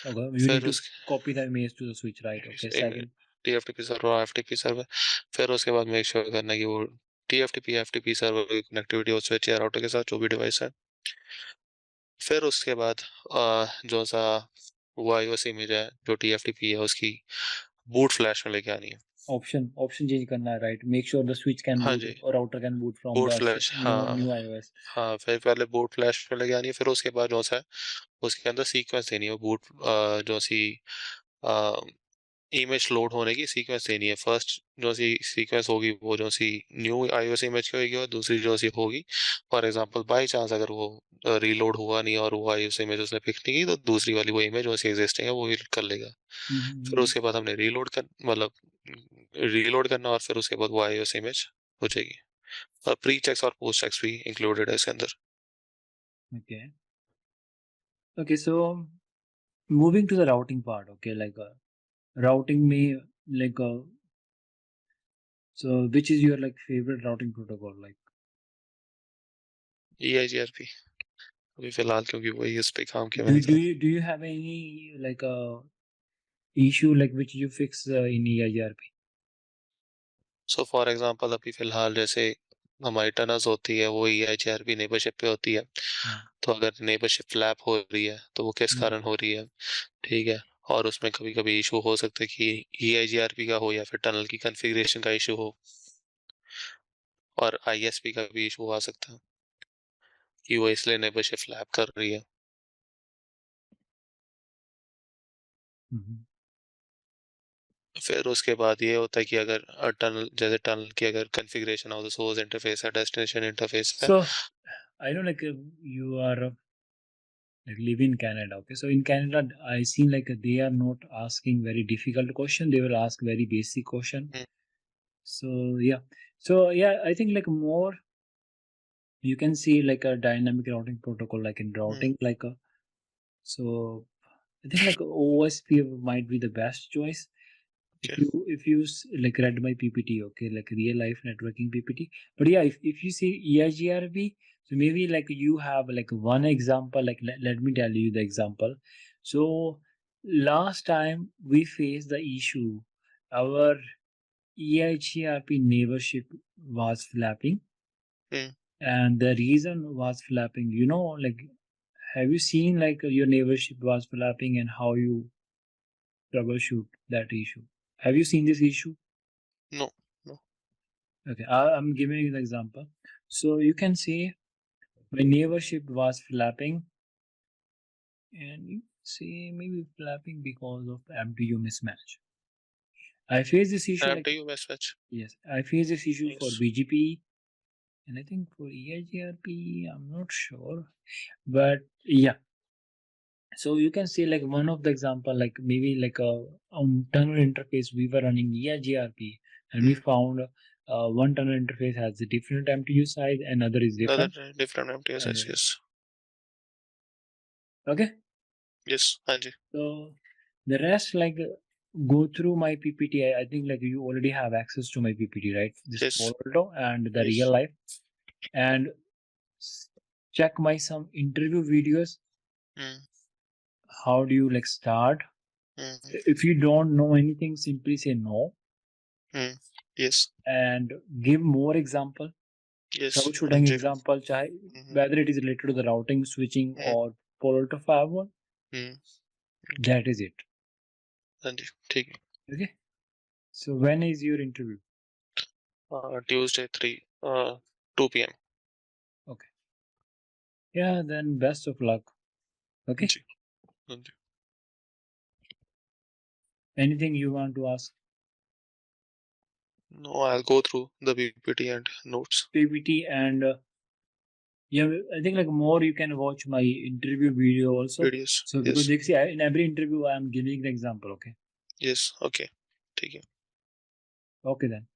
Okay. You need फिर to copy the image to the switch, right? Okay. Second. TFTP server, FTP server. फिर उसके बाद मेक श्योर करना कि वो TFTP FTP सर्वर की कनेक्टिविटी हो स्विच या राउटर के साथ, जो भी डिवाइस है। फिर उसके बाद जो सा वो iOS इमेज है जो TFTP है उसकी बूट फ्लैश में लेके आनी है। Option change करना है, right? Make sure the switch can हाँ boot जी, or router can boot from boot the flash, new हाँ। iOS. हाँ, फिर पहले बूट फ्लैश में लेके आनी है, फिर उसके बाद जो सा है उसके अंदर सीक्वेंस देनी है, बूट जो सी इमेज लोड होने की सीक्वेंस देनी है। फर्स्ट जो सी सीक्वेंस होगी वो जो सी न्यू iOS इमेज की होगी, और दूसरी जो सी होगी, फॉर एग्जांपल बाय चांस अगर वो रीलोड हुआ नहीं और वो iOS इमेज उसने पिक नहीं की, तो दूसरी वाली वो इमेज जो सी एग्जिस्टिंग है वो ही कर लेगा। फिर उसके बाद हमने रीलोड करना, और फिर उसके बाद वो iOS इमेज हो जाएगी। और प्री चेक्स और पोस्ट चेक्स भी इंक्लूडेड है इसके अंदर। Okay. Okay. So moving to the routing part. Okay. Like routing me like so which is your like favorite routing protocol? Like EIGRP अभी फिलहाल, क्योंकि वही इस पे काम किया do मैंने do तो। you do you have any like issue like which you fix in EIGRP? So for example अभी फिलहाल जैसे हमारी टनल्स होती है वो EIGRP नेबरशिप पे होती है। तो अगर नेबरशिप फ्लैप हो रही है तो वो किस कारण हो रही है, ठीक है। और उसमें कभी कभी इशू हो सकता है कि EIGRP का हो या फिर टनल की कॉन्फ़िगरेशन का इशू हो, और ISP का भी इशू आ सकता है कि वो इसलिए नेबरशिप फ्लैप कर रही है। फिर उसके बाद ये होता है कि अगर टनल की अगर configuration of the source interface है, डेस्टिनेशन इंटरफेस है। So I know like you are like live in Canada. Okay, so in Canada, I seen like they are not asking very difficult question. They will ask very basic question. Hmm, So yeah, I think like more you can see like a dynamic routing protocol like in hmm, routing like a so I think like OSP might be the best choice. okay, If you like read my PPT, okay, like real life networking PPT. But yeah, if you see EIGRP, so maybe like you have like one example, like let me tell you the example. So last time we faced the issue, our EIGRP neighborship was flapping, hmm, and the reason was flapping. You know, like have you seen like your neighborship was flapping and how you troubleshoot that issue? Have you seen this issue? no, no, Okay, I'm giving you an example. So you can see my neighborship was flapping, and you see maybe flapping because of MTU mismatch. I face this issue like MTU mismatch, yes, I face this issue for yes, BGP, and I think for EIGRP, I'm not sure, but yeah. So you can see like one of the example, like maybe like a tunnel interface we were running EIGRP, and we mm, found one tunnel interface has a different MTU size, another is other different. different MTSS, yes, Okay. yes, हाँ जी, So the rest, like go through my PPT. I think like you already have access to my PPT, right? This yes, Polo and the real yes, life, and check my some interview videos. mm, How do you like start? mm, If you don't know anything, simply say no mm, yes, and give more example. yes, हाँ Troubleshooting ji, example, mm, whether it is related to the routing, switching, mm, or Polo to firewall. mm, okay, That is it. हाँ जी, ठीक है। Okay. So when is your interview? Tuesday 2 p.m. Okay. Yeah, then best of luck. हाँ Okay. जी, हाँ जी। Anything you want to ask? No, I'll go through the PPT and notes. PPT and yeah, I think like more you can watch my interview video also. Videos, So because yes, they see in every interview I am giving the example. Okay. yes, okay, ठीक है। Okay then.